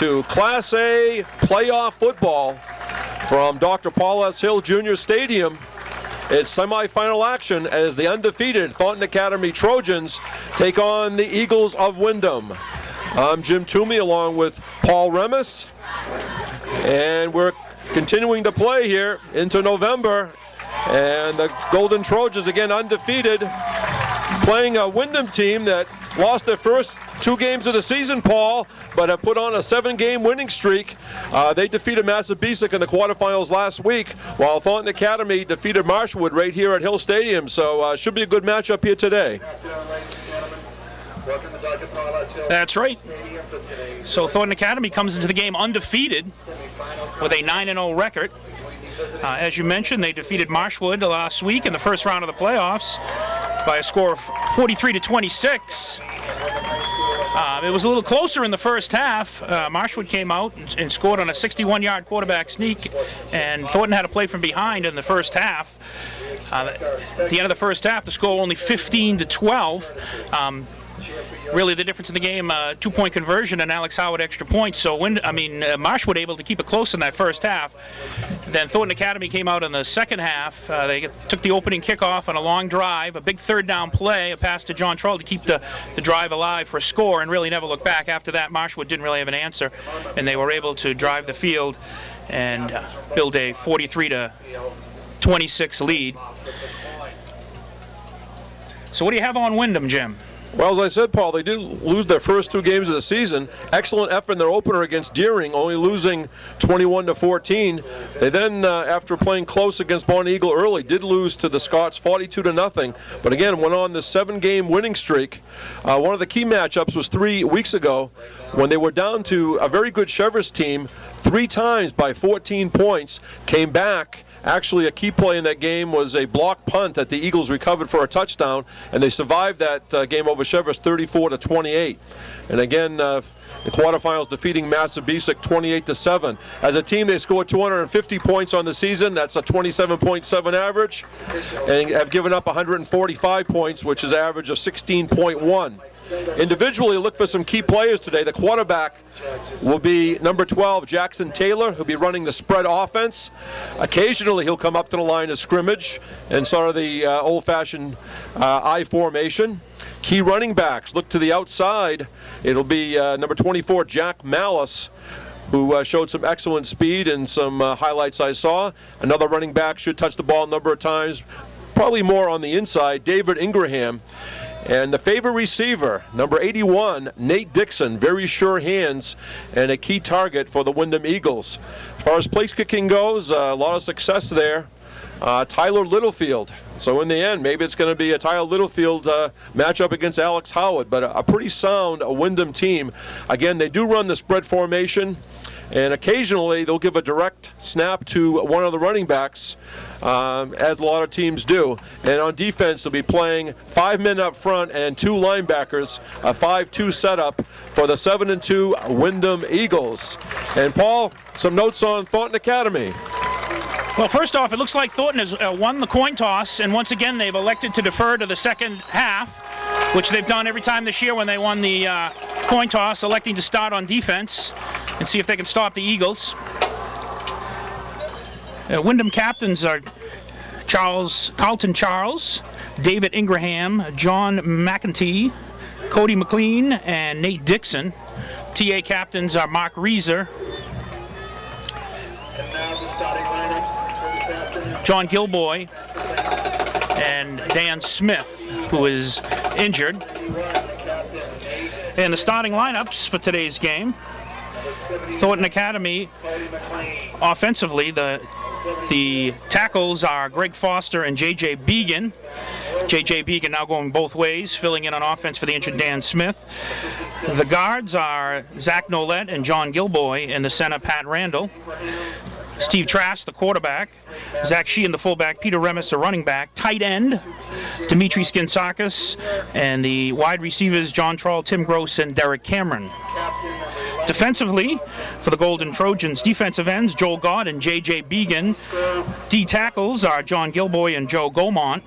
to Class A playoff football from Dr. Paul S. Hill Jr. Stadium. It's semifinal action as the undefeated Thornton Academy Trojans take on the Eagles of Windham. I'm Jim Twomey along with Paul Remmes, and we're continuing to play here into November, and the Golden Trojans again undefeated, playing a Windham team that lost their first 2 games of the season, Paul, but have put on a 7-game winning streak. They defeated Massabesic in the quarterfinals last week, while Thornton Academy defeated Marshwood right here at Hill Stadium. So should be a good matchup here today. That's right. So Thornton Academy comes into the game undefeated with a 9-0 record. As you mentioned, they defeated Marshwood last week in the first round of the playoffs by a score of 43-26. It was a little closer in the first half. Marshwood came out and scored on a 61-yard quarterback sneak, and Thornton had to play from behind in the first half. At the end of the first half, the score only 15-12. Really, the difference in the game, 2-point conversion and Alex Howard extra points. So Marshwood able to keep it close in that first half. Then Thornton Academy came out in the second half. They took the opening kickoff on a long drive, a big third down play, a pass to John Troll to keep the drive alive for a score, and really never looked back. After that, Marshwood didn't really have an answer, and they were able to drive the field and build a 43-26 lead. So what do you have on Windham, Jim? Well, as I said, Paul, they did lose their first 2 games of the season. Excellent effort in their opener against Deering, only losing 21-14. They then, after playing close against Bonnie Eagle early, did lose to the Scots 42-0. But again, went on this 7-game winning streak. One of the key matchups was 3 weeks ago when they were down to a very good Chevers team 3 times by 14 points, came back. Actually, a key play in that game was a block punt that the Eagles recovered for a touchdown, and they survived that game over Chevers 34-28. And again, the quarterfinals defeating Massabesic 28-7. As a team, they scored 250 points on the season. That's a 27.7 average, and have given up 145 points, which is an average of 16.1. Individually, look for some key players today. The quarterback will be number 12, Jackson Taylor, who'll be running the spread offense. Occasionally, he'll come up to the line of scrimmage and sort of the old-fashioned I formation. Key running backs, look to the outside. It'll be number 24, Jack Malice, who showed some excellent speed and some highlights I saw. Another running back should touch the ball a number of times, probably more on the inside, David Ingraham. And the favorite receiver, number 81, Nate Dixon, very sure hands and a key target for the Windham Eagles. As far as place kicking goes, a lot of success there. Tyler Littlefield. So in the end, maybe it's going to be a Tyler Littlefield matchup against Alex Howard, but a pretty sound Windham team. Again, they do run the spread formation, and occasionally they'll give a direct snap to one of the running backs, as a lot of teams do. And on defense, they'll be playing 5 men up front and 2 linebackers, a 5-2 setup for the 7-2 Windham Eagles. And Paul, some notes on Thornton Academy. Well, first off, it looks like Thornton has won the coin toss, and once again they've elected to defer to the second half, which they've done every time this year when they won the coin toss, electing to start on defense and see if they can stop the Eagles. Windham captains are Carlton Charles, David Ingraham, John McEntee, Cody McLean, and Nate Dixon. TA captains are Mark Reeser, John Gilboy, and Dan Smith, who is injured. And the starting lineups for today's game: Thornton Academy offensively, the tackles are Greg Foster and J.J. Began. J.J. Began now going both ways, filling in on offense for the injured Dan Smith. The guards are Zach Nolette and John Gilboy, and the center Pat Randall. Steve Trask, the quarterback. Zach Sheehan, the fullback. Peter Remmes, the running back. Tight end, Dimitri Skinsakis. And the wide receivers, John Troll, Tim Gross, and Derek Cameron. Defensively, for the Golden Trojans, defensive ends, Joel Gott and J.J. Began. D tackles are John Gilboy and Joe Gaumont.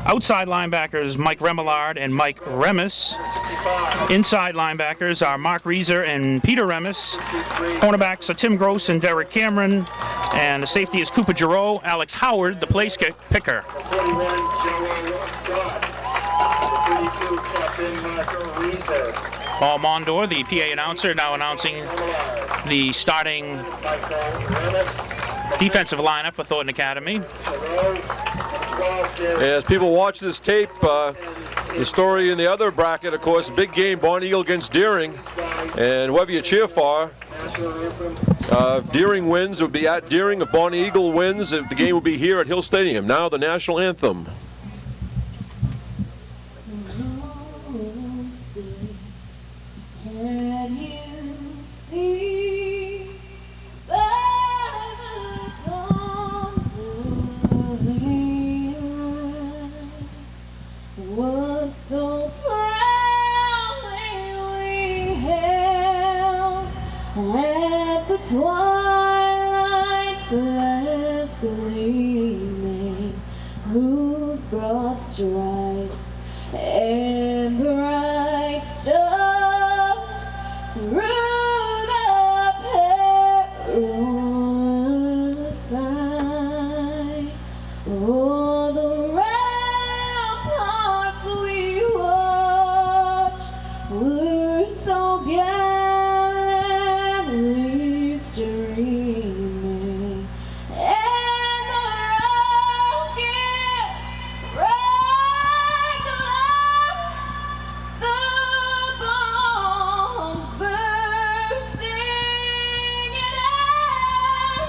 Outside linebackers Mike Remillard and Mike Remmes. Inside linebackers are Mark Reeser and Peter Remmes. Cornerbacks are Tim Gross and Derek Cameron. And the safety is Cooper Giroux, Alex Howard, the place picker. Paul Mondor, the PA announcer, now announcing the starting defensive lineup for Thornton Academy. As people watch this tape, the story in the other bracket, of course, big game, Bonnie Eagle against Deering. And whoever you cheer for, if Deering wins, it would be at Deering. If Bonnie Eagle wins, the game will be here at Hill Stadium. Now the national anthem. Twilight's last gleaming, whose broad stripes and bright stars through the perilous fight. Oh, the ramparts we watched were so gallantly streaming, and the rocket rang loud, the bombs bursting in air,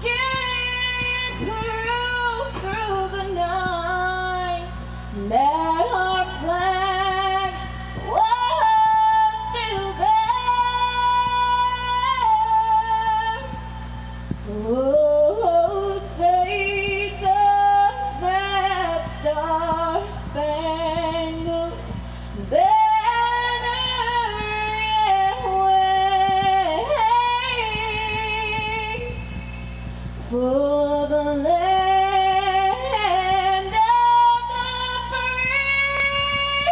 getting through the night, that our flag was still there. Oh, say does that star-spangled banner yet wave for the land of the free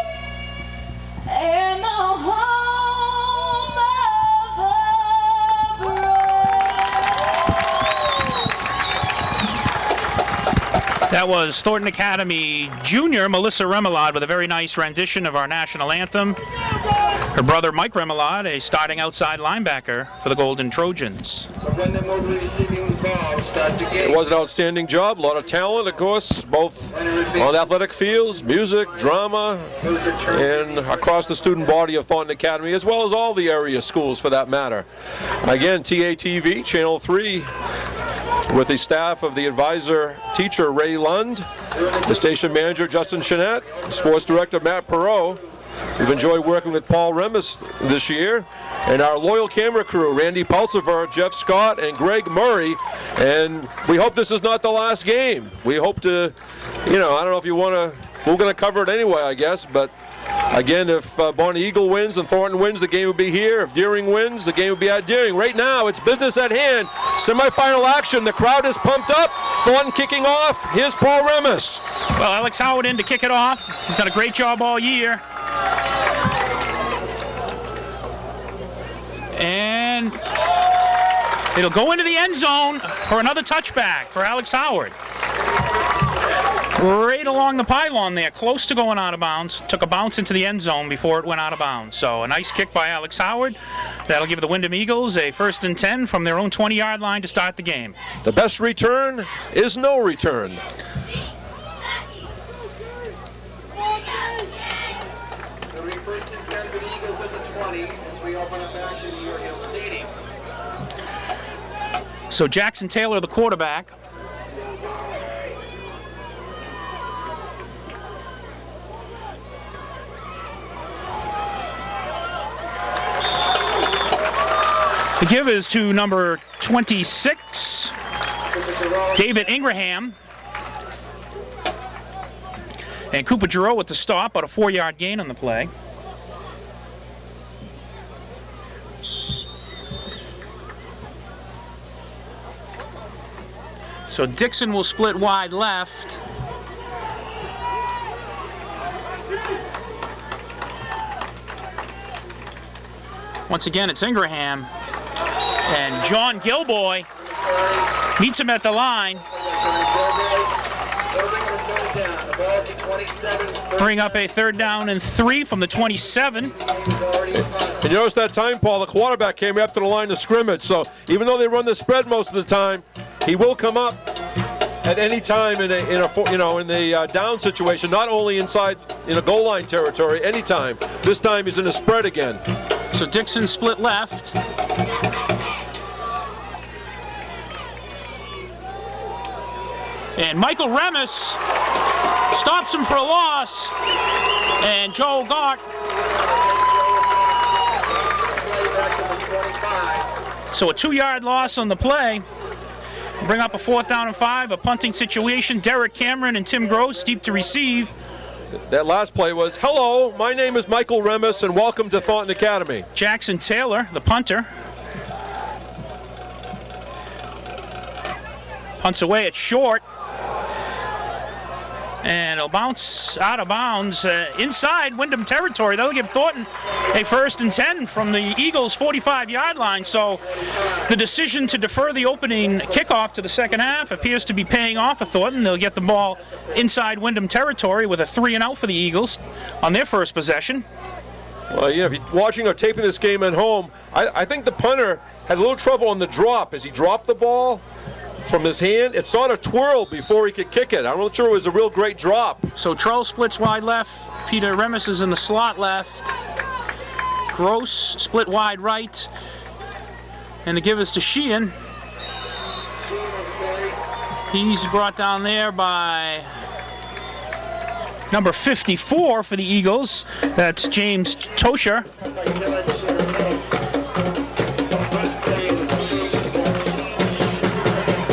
and the home of the brave. That was Thornton Academy junior Melissa Remillard with a very nice rendition of our national anthem. Her brother Mike Remillard, a starting outside linebacker for the Golden Trojans. It was an outstanding job, a lot of talent, of course, both on athletic fields, music, drama, and across the student body of Thornton Academy, as well as all the area schools for that matter. Again, TATV, Channel 3, with the staff of the advisor teacher Ray Lund, the station manager Justin Chenette, sports director Matt Perot. We've enjoyed working with Paul Remmes this year, and our loyal camera crew, Randy Pulsiver, Jeff Scott, and Greg Murray. And we hope this is not the last game. We hope to, I don't know if you want to, we're going to cover it anyway, I guess, but again, if Bonnie Eagle wins and Thornton wins, the game will be here. If Deering wins, the game will be at Deering. Right now, it's business at hand. Semifinal action. The crowd is pumped up. Thornton kicking off. Here's Paul Remmes. Well, Alex Howard in to kick it off. He's done a great job all year. And it'll go into the end zone for another touchback for Alex Howard. Right along the pylon there, close to going out of bounds. Took a bounce into the end zone before it went out of bounds. So a nice kick by Alex Howard. That'll give the Windham Eagles a 1st and 10 from their own 20-yard line to start the game. The best return is no return. So Jackson Taylor, the quarterback. The give is to number 26, David Ingraham. And Cooper Giroux with the stop, about a 4-yard gain on the play. So Dixon will split wide left. Once again, it's Ingraham. And John Gilboy meets him at the line. Bring up a 3rd down and 3 from the 27. And you notice that time, Paul, the quarterback came up to the line of scrimmage. So even though they run the spread most of the time, he will come up at any time in the down situation, not only inside in a goal line territory, anytime. This time he's in a spread again. So Dixon split left. And Michael Remmes stops him for a loss. And Joe Gott. So a 2-yard loss on the play. Bring up a 4th down and 5, a punting situation. Derek Cameron and Tim Gross deep to receive. That last play was, "Hello, my name is Michael Remmes and welcome to Thornton Academy." Jackson Taylor, the punter. Punts away at short. And it'll bounce out of bounds inside Windham territory. That'll give Thornton a 1st and 10 from the Eagles' 45-yard line. So the decision to defer the opening kickoff to the second half appears to be paying off for Thornton. They'll get the ball inside Windham territory with a 3-and-out for the Eagles on their first possession. Well, yeah, if you're watching or taping this game at home, I think the punter had a little trouble on the drop. As he dropped the ball from his hand, it sort of twirled before he could kick it. I'm not sure it was a real great drop. So Charles splits wide left. Peter Remmes is in the slot left. Gross split wide right. And the give is to Sheehan. He's brought down there by number 54 for the Eagles. That's James Tosher.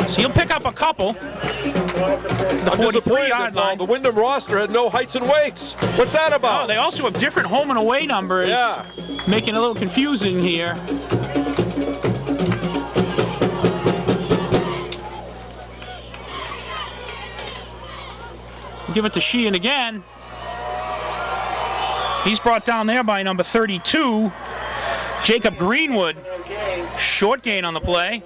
So he'll pick up a couple. The 43-yard line. The Windham roster had no heights and weights. What's that about? Oh, they also have different home and away numbers. Yeah. Making it a little confusing here. Give it to Sheehan again. He's brought down there by number 32, Jacob Greenwood. Short gain on the play.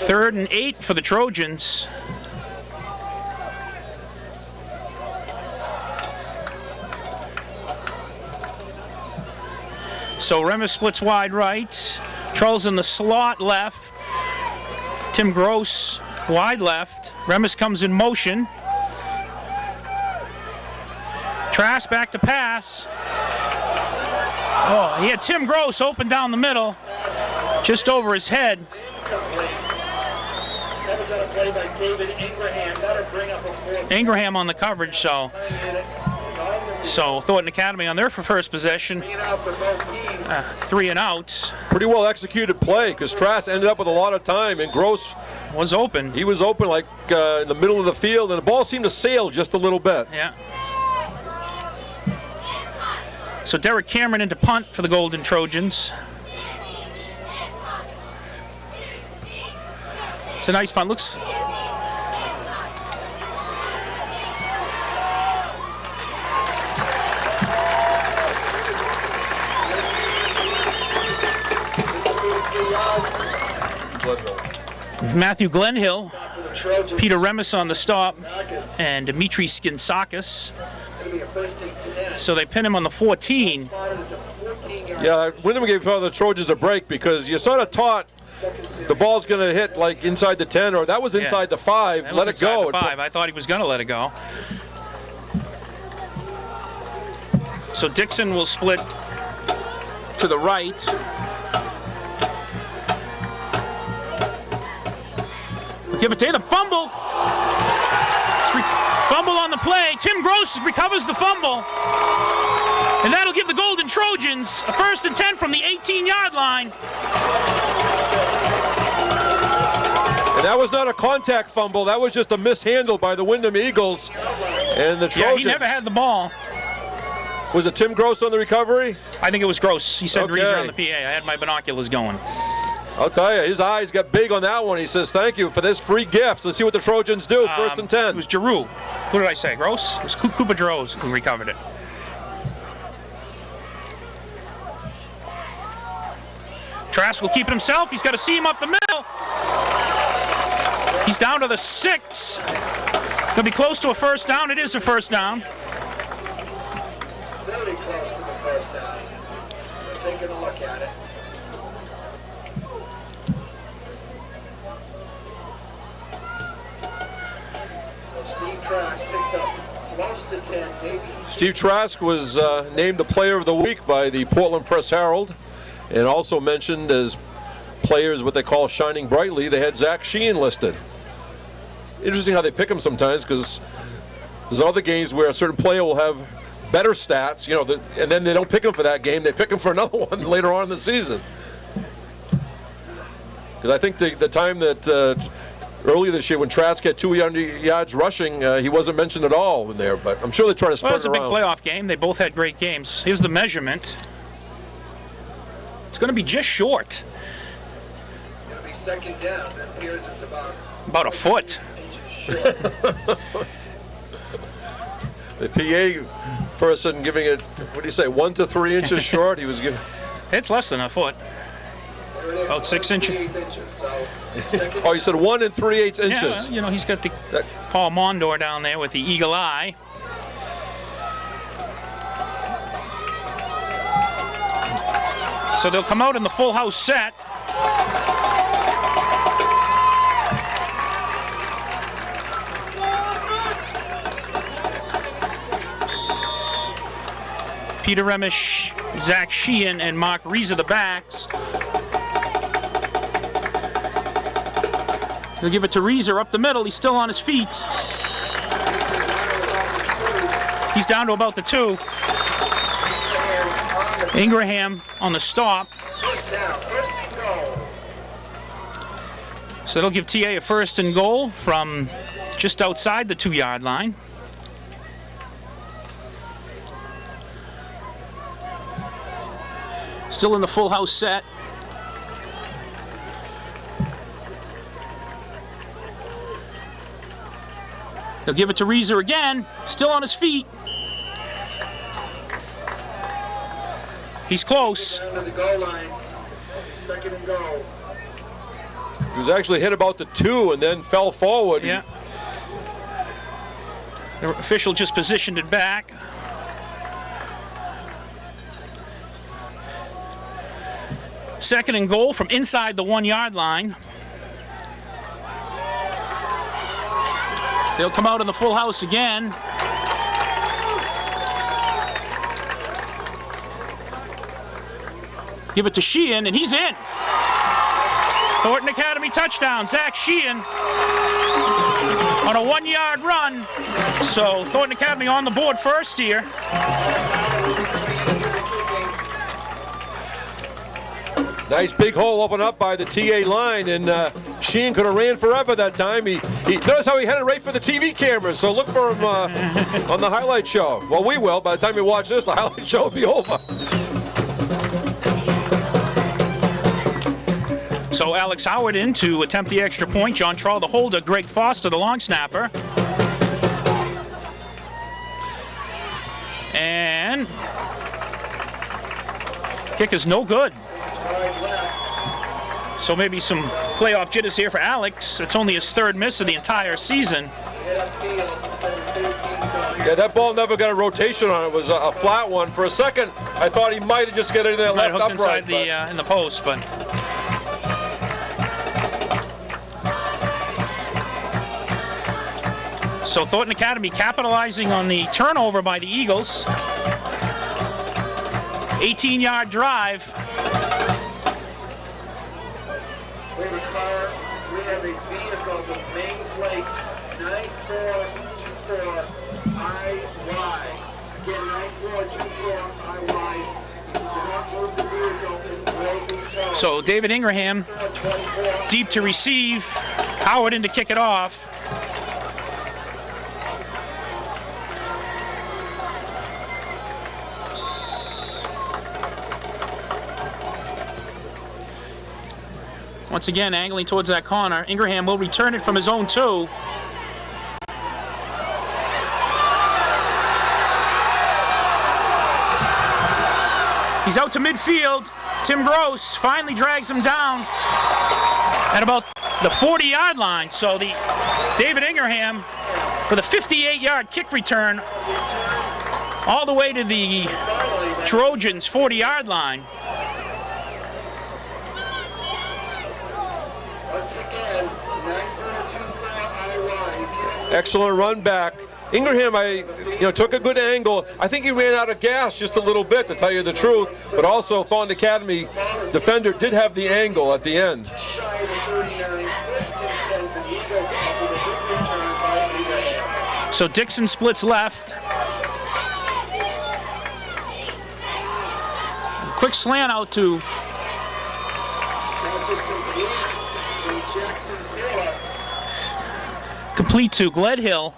Third and 8 for the Trojans. So Remmes splits wide right. Trolls in the slot left. Tim Gross wide left. Remmes comes in motion. Trask back to pass. Oh, he had Tim Gross open down the middle, just over his head. Ingraham on the coverage, so Thornton Academy on their first possession, 3-and-outs. Pretty well executed play because Trask ended up with a lot of time and Gross was open. He was open like in the middle of the field and the ball seemed to sail just a little bit. Yeah. So Derek Cameron into punt for the Golden Trojans. It's a nice punt. Looks. Matthew Glenhill, Peter Remmes on the stop, and Dimitri Skinsakis. So they pin him on the 14. Yeah, Windham gave the Trojans a break because you sort of taught the ball's going to hit like inside the 10, or that was inside the 5. Let it go. The 5. I thought he was going to let it go. So Dixon will split to the right. Give it to the fumble. Fumble on the play. Tim Gross recovers the fumble. And that'll give the Golden Trojans a 1st and 10 from the 18-yard line. And that was not a contact fumble. That was just a mishandle by the Windham Eagles. And the Trojans. Yeah, he never had the ball. Was it Tim Gross on the recovery? I think it was Gross. He said Reeser on the PA. I had my binoculars going. I'll tell you, his eyes got big on that one. He says, thank you for this free gift. Let's see what the Trojans do. 1st and 10. It was Giroux. Who did I say? Gross? It was Cooper Droz who recovered it. Trask will keep it himself. He's got to see him up the middle. He's down to the 6. Gonna be close to a first down. It is a first down. Very close to the first down. Taking a look at it. Steve Trask picks up close to 10, maybe. Steve Trask was named the Player of the Week by the Portland Press-Herald, and also mentioned as players what they call shining brightly. They had Zach Sheehan listed. Interesting how they pick him sometimes, because there's other games where a certain player will have better stats, you know, and then they don't pick him for that game. They pick him for another one later on in the season. Because I think the time that earlier this year when Trask had 200 yards rushing, he wasn't mentioned at all in there. But I'm sure they try to spread Well, it was it a big around. playoff game. They both had great games. Here's the measurement. It's going to be just short. It'll be second down. It appears it's About a foot. inches short. The PA person giving it, what do you say, 1 to 3 inches short? He was giving. It's less than a foot. There it is, About 6 inches. 8 inches. So second Oh, you said 1 3/8 inches. Yeah, you know, he's got the Paul Mondor down there with the eagle eye. So they'll come out in the full house set. Peter Remmes, Zach Sheehan, and Mark Rees are the backs. They'll give it to Reeser up the middle. He's still on his feet. He's down to about the 2. Ingraham on the stop. first down, first and goal. So that'll give TA a 1st and goal from just outside the 2-yard line. Still in the full house set. They'll give it to Reeser again, still on his feet. He's close. Down to the goal line. Second and goal. He was actually hit about the 2 and then fell forward. Yeah. The official just positioned it back. Second and goal from inside the 1-yard line. They'll come out in the full house again. Give it to Sheehan, and he's in. Thornton Academy touchdown. Zach Sheehan on a 1-yard run. So Thornton Academy on the board first here. Nice big hole opened up by the TA line, and Sheehan could have ran forever that time. He notice how he headed right for the TV cameras, so look for him on the highlight show. Well, we will. By the time you watch this, the highlight show will be over. So Alex Howard in to attempt the extra point. John Trawl the holder. Greg Foster the long snapper. And kick is no good. So maybe some playoff jitters here for Alex. It's only his 3rd miss of the entire season. Yeah, that ball never got a rotation on it. It was a flat one. For a second, I thought he might have just got it in there Might left have hooked upright. inside in the post, but so Thornton Academy capitalizing on the turnover by the Eagles. 18-yard drive. We have a car, we have a vehicle with main plates 9424IY. Again, 9424IY. Do not move the vehicle, it will be towed. So David Ingraham deep to receive. Howard in to kick it off. Once again, angling towards that corner. Ingraham will return it from his own 2. He's out to midfield. Tim Gross finally drags him down at about the 40-yard line. So David Ingraham with a 58-yard kick return all the way to the Trojans' 40-yard line. Excellent run back. Ingraham, took a good angle. I think he ran out of gas just a little bit, to tell you the truth. But also, Thornton Academy defender did have the angle at the end. So Dixon splits left. Quick slant out to complete to Gledhill.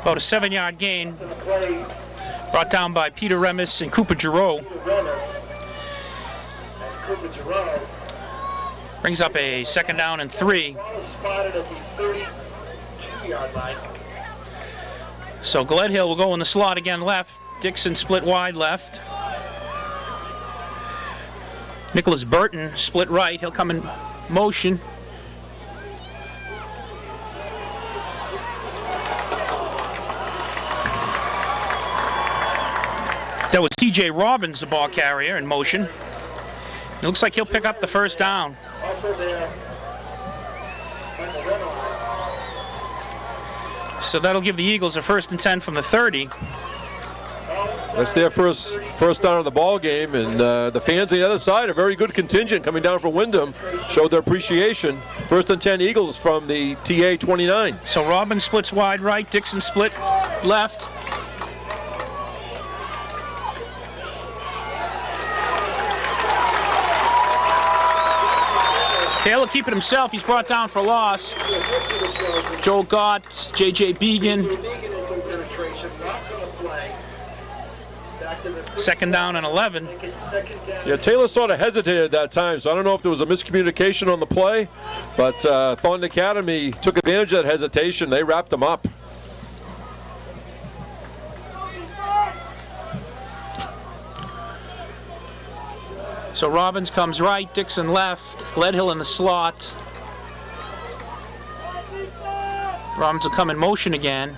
About a 7-yard gain. Brought down by Peter Remmes and Cooper Giroux. Brings up a 2nd down and 3. So Gledhill will go in the slot again left. Dixon split wide left. Nicholas Burton split right. He'll come in motion. That was TJ Robbins, the ball carrier, in motion. It looks like he'll pick up the 1st down. So that'll give the Eagles a 1st and 10 from the 30. That's their first down of the ball game, and the fans on the other side, a very good contingent coming down from Windham, showed their appreciation. 1st and 10 Eagles from the TA 29. So Robbins splits wide right, Dixon split left. Taylor keeping himself. He's brought down for a loss. Joel Gott, J.J. Began. 2nd down and 11. Yeah, Taylor sort of hesitated at that time, so I don't know if there was a miscommunication on the play, but Thornton Academy took advantage of that hesitation. They wrapped him up. So Robbins comes right, Dixon left, Gledhill in the slot. Robbins will come in motion again.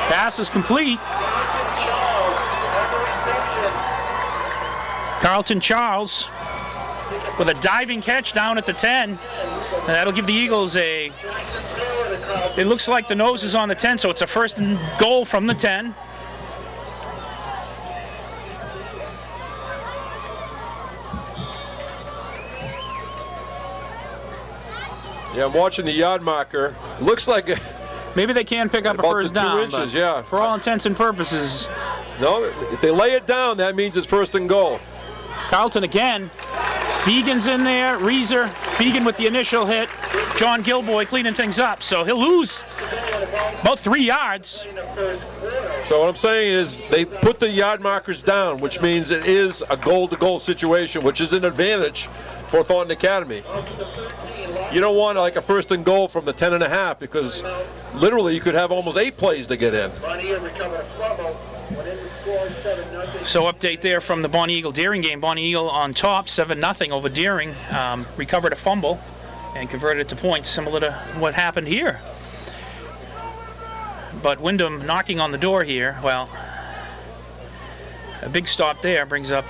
Pass is complete. Carlton Charles with a diving catch down at the 10. And that'll give the Eagles it looks like the nose is on the 10, so it's a 1st and goal from the 10. Yeah, I'm watching the yard marker. Looks like maybe they can pick up a 1st down. 2 inches, yeah. For all intents and purposes. No, if they lay it down, that means it's 1st and goal. Carlton again. Began's in there. Reeser. Began with the initial hit. John Gilboy cleaning things up. So he'll lose about 3 yards. So what I'm saying is they put the yard markers down, which means it is a goal-to-goal situation, which is an advantage for Thornton Academy. You don't want like a 1st and goal from the 10.5 because literally you could have almost 8 plays to get in. So update there from the Bonnie Eagle Deering game. Bonnie Eagle on top, 7-0 over Deering. Recovered a fumble and converted it to points, similar to what happened here. But Windham knocking on the door here. Well, a big stop there brings up.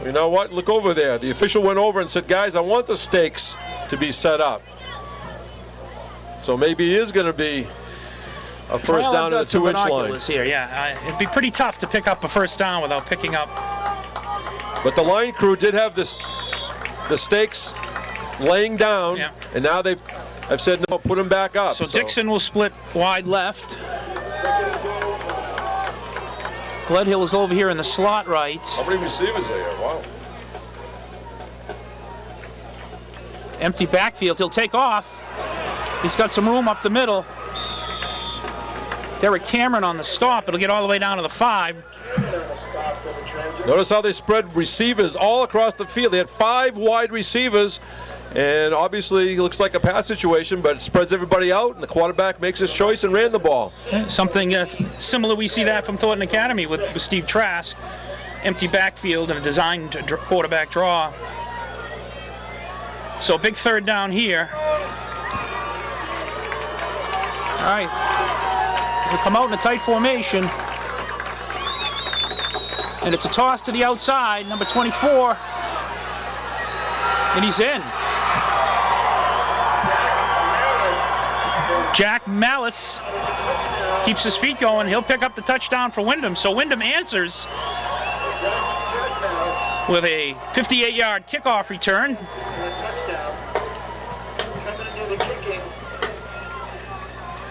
You know what? Look over there. The official went over and said, guys, I want the stakes to be set up. So maybe it is going to be a 1st down at the 2-inch line. Here. Yeah, it'd be pretty tough to pick up a 1st down without picking up. But the line crew did have the stakes laying down, yeah. And now I've said no, put them back up. So Dixon will split wide left. Gledhill is over here in the slot right. How many receivers are there? Wow. Empty backfield. He'll take off. He's got some room up the middle. Derek Cameron on the stop. It'll get all the way down to the 5. Notice how they spread receivers all across the field. They had 5 wide receivers, and obviously it looks like a pass situation, but it spreads everybody out, and the quarterback makes his choice and ran the ball. Something similar, we see that from Thornton Academy with Steve Trask. Empty backfield and a designed quarterback draw. So big third down here. All right, we'll come out in a tight formation. And it's a toss to the outside, number 24. And he's in. Jack Malice keeps his feet going. He'll pick up the touchdown for Windham. So Windham answers with a 58-yard kickoff return.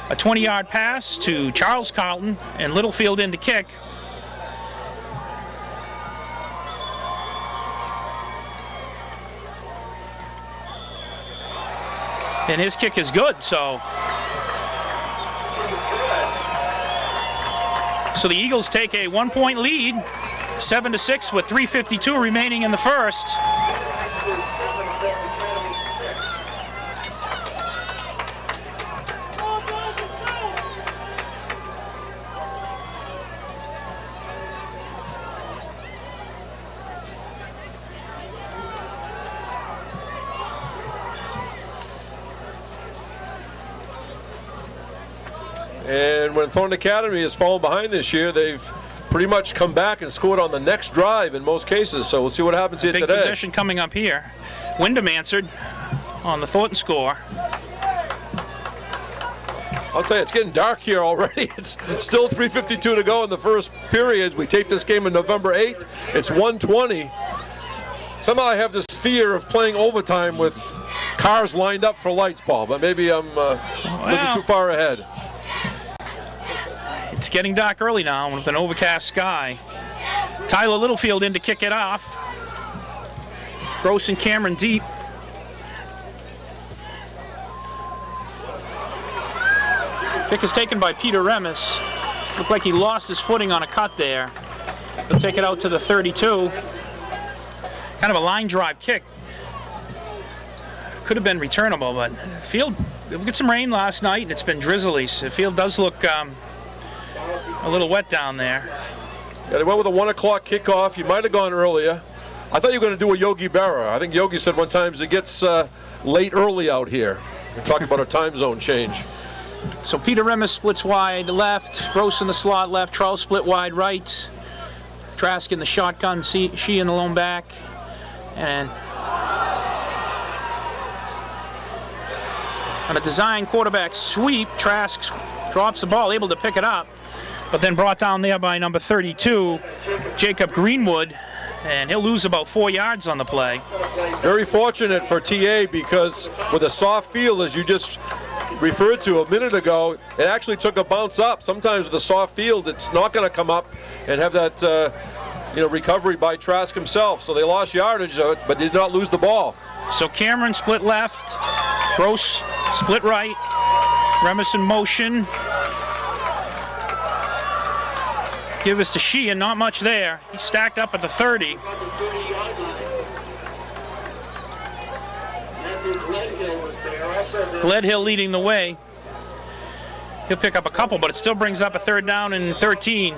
A 20-yard pass to Charles Carlton and Littlefield in to kick. And his kick is good, so the Eagles take a 1-point lead, 7-6 with 3:52 remaining in the first. And when Thornton Academy has fallen behind this year, they've pretty much come back and scored on the next drive in most cases. So we'll see what happens here Big today. possession coming up here. Windham answered on the Thornton score. I'll tell you, it's getting dark here already. It's still 3:52 to go in the first period. We taped this game on November 8th. It's 1:20. Somehow I have this fear of playing overtime with cars lined up for lights, Paul, but maybe I'm looking too far ahead. It's getting dark early now with an overcast sky. Tyler Littlefield in to kick it off. Gross and Cameron deep. Kick is taken by Peter Remmes. Looked like he lost his footing on a cut there. He'll take it out to the 32. Kind of a line drive kick. Could have been returnable, but field, we got some rain last night and it's been drizzly, so the field does look a little wet down there. Yeah, they went with a 1 o'clock kickoff. You might have gone earlier. I thought you were going to do a Yogi Berra. I think Yogi said one time it gets late early out here. We're talking about a time zone change. So Peter Remmes splits wide left, Gross in the slot left, Charles split wide right, Trask in the shotgun, she in the lone back, and on a design quarterback sweep, Trask drops the ball, able to pick it up, but then brought down there by number 32, Jacob Greenwood, and he'll lose about 4 yards on the play. Very fortunate for TA because with a soft field, as you just referred to a minute ago, it actually took a bounce up. Sometimes with a soft field, it's not going to come up and have that recovery by Trask himself. So they lost yardage, but they did not lose the ball. So Cameron split left, Gross split right, Remmes in motion. Give us to Sheehan, not much there. He's stacked up at the 30. Gledhill leading the way. He'll pick up a couple, but it still brings up a third down and 13.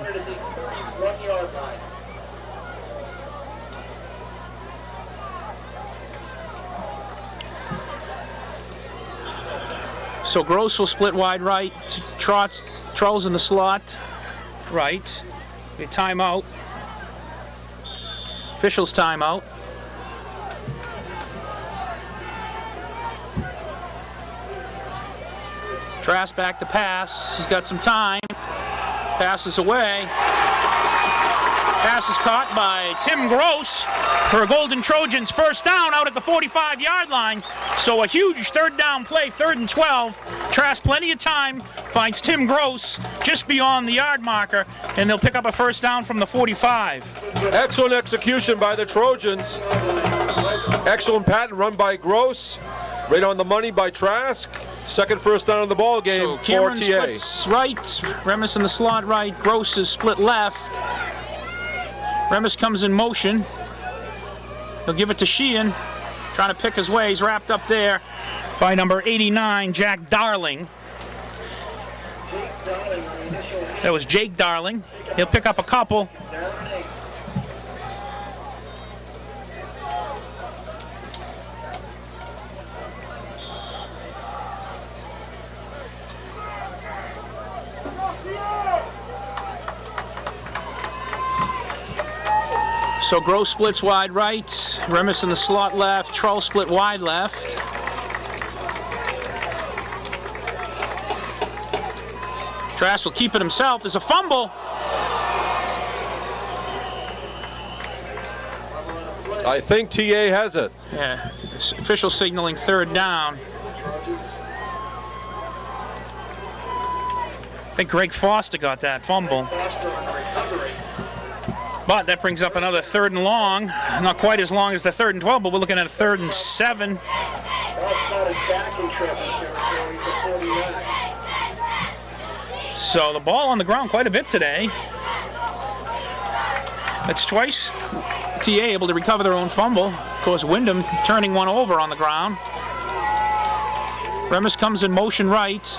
So Gross will split wide right. Charles in the slot right. A timeout. Officials timeout. Trask back to pass. He's got some time. Passes away. Pass is caught by Tim Gross for a Golden Trojans first down out at the 45-yard line. So a huge third down play, 3rd and 12. Trask plenty of time, finds Tim Gross just beyond the yard marker, and they'll pick up a first down from the 45. Excellent execution by the Trojans. Excellent patent run by Gross. Right on the money by Trask. Second first down of the ball game So for Cameron TA. splits right, Remmes in the slot right, Gross is split left. Remmes comes in motion. He'll give it to Sheehan, trying to pick his way. He's wrapped up there by number 89, Jack Darling. That was Jake Darling. He'll pick up a couple. So Gross splits wide right, Remmes in the slot left, Troll split wide left. Trask will keep it himself. There's a fumble. I think TA has it. Yeah, official signaling third down. I think Greg Foster got that fumble. But that brings up another 3rd and long. Not quite as long as the 3rd and 12, but we're looking at a 3rd and 7. So the ball on the ground quite a bit today. That's twice TA able to recover their own fumble. Of course, Windham turning one over on the ground. Remmes comes in motion right.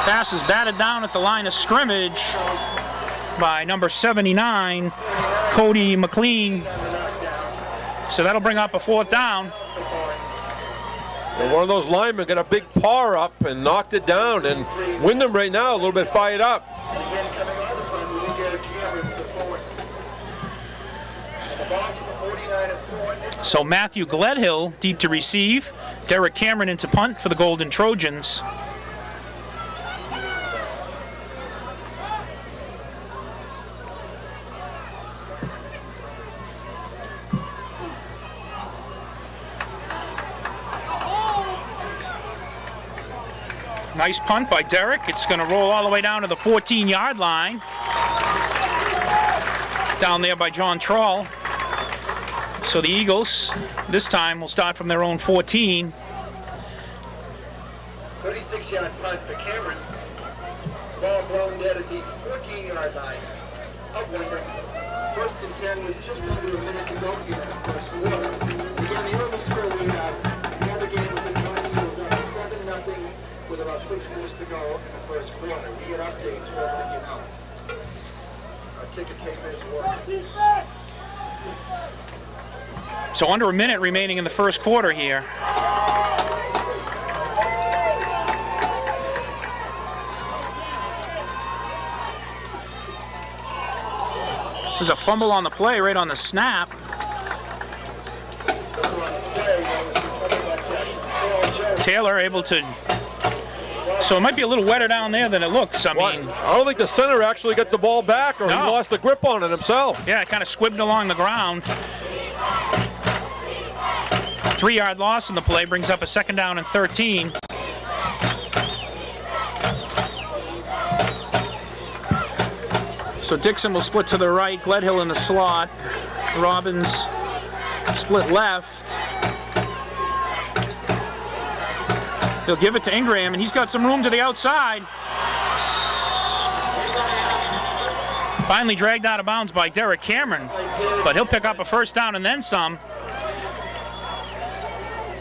Pass is batted down at the line of scrimmage by number 79, Cody McLean. So that'll bring up a 4th down. And one of those linemen got a big paw up and knocked it down. And Windham right now a little bit fired up. So Matthew Gledhill deep to receive. Derek Cameron into punt for the Golden Trojans. Nice punt by Derek. It's going to roll all the way down to the 14-yard line. Down there by John Troll. So the Eagles, this time, will start from their own 14. 36-yard punt for Cameron. Ball blown dead at the 14-yard line of Windham. 1st and 10 with just under a minute to go here in the first quarter. Again, the early score we have, the other game with the Twomey was up 7-0 with about 6 minutes to go in the first quarter. We get updates for everything you know. Our ticket takers work. So under a minute remaining in the first quarter here. There's a fumble on the play right on the snap. Taylor able to... So it might be a little wetter down there than it looks. I mean, I don't think the center actually got the ball back, or he lost the grip on it himself. Yeah, it kind of squibbed along the ground. 3-yard loss in the play brings up a 2nd down and 13. So Dixon will split to the right, Gledhill in the slot. Robbins split left. He'll give it to Ingraham, and he's got some room to the outside. Finally dragged out of bounds by Derek Cameron, but he'll pick up a 1st down and then some.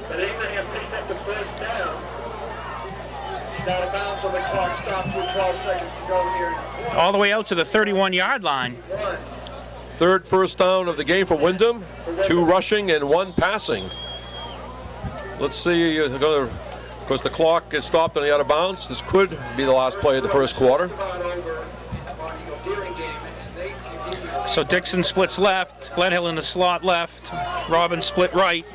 But Abraham picks up the 1st down. He's out of bounds on the clock, stopped with 12 seconds to go here. All the way out to the 31-yard line. 3rd first down of the game for Windham. 2 rushing and 1 passing. Let's see. Of course, the clock is stopped on the out of bounds. This could be the last play of the first quarter. So Dixon splits left, Gledhill in the slot left, Robbins split right.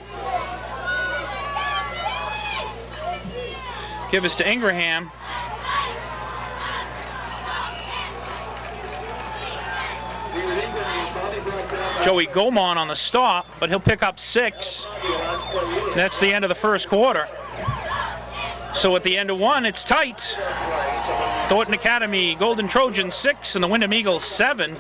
Give us to Ingraham. Joey Gomon on the stop, but he'll pick up 6. That's the end of the first quarter. So at the end of 1, it's tight. Thornton Academy, Golden Trojans 6, and the Windham Eagles 7.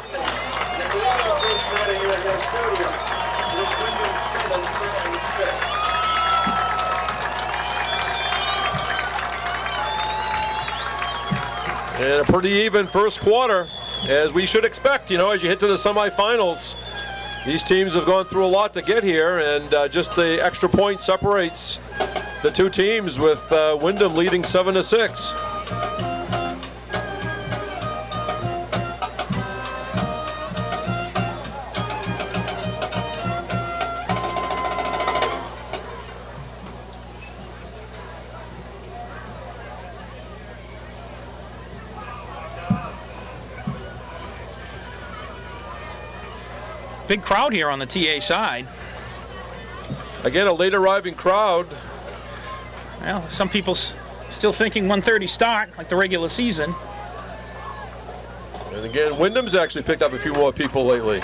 And a pretty even first quarter, as we should expect, you know, as you hit to the semifinals. These teams have gone through a lot to get here, and just the extra point separates the two teams, with Windham leading 7-6. Big crowd here on the TA side. Again, a late arriving crowd. Well, some people still thinking 1:30 start, like the regular season. And again, Windham's actually picked up a few more people lately,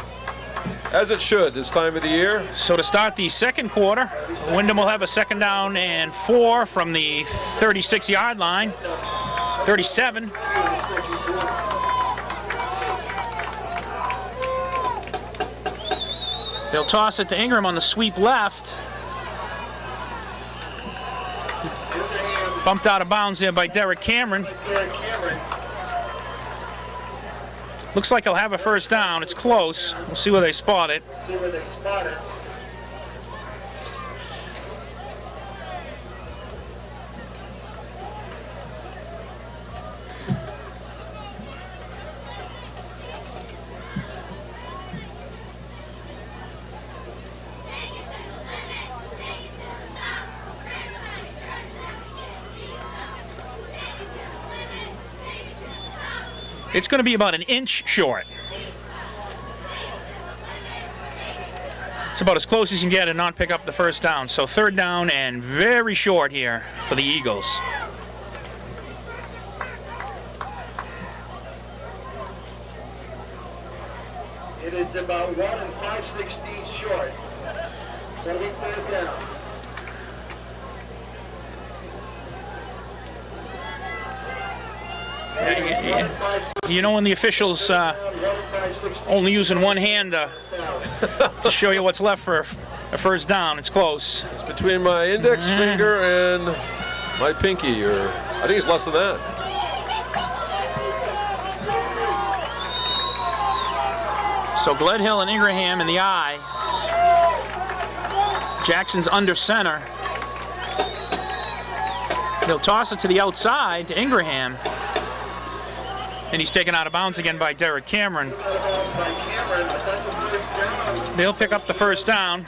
as it should this time of the year. So to start the second quarter, Windham will have a 2nd down and 4 from the 36-yard line. 37. They'll toss it to Ingram on the sweep left. Bumped out of bounds there by Derek Cameron. Looks like he'll have a 1st down. It's close. We'll see where they spot it. It's going to be about an inch short. It's about as close as you can get and not pick up the 1st down. So 3rd down and very short here for the Eagles. It is about 1 5/16 short. So we 3rd down. You know when the officials only using one hand to show you what's left for a 1st down. It's close. It's between my index finger and my pinky, or I think it's less than that. So Gledhill and Ingraham in the eye. Jackson's under center. He'll toss it to the outside to Ingraham. And he's taken out of bounds again by Derek Cameron. They'll pick up the 1st down.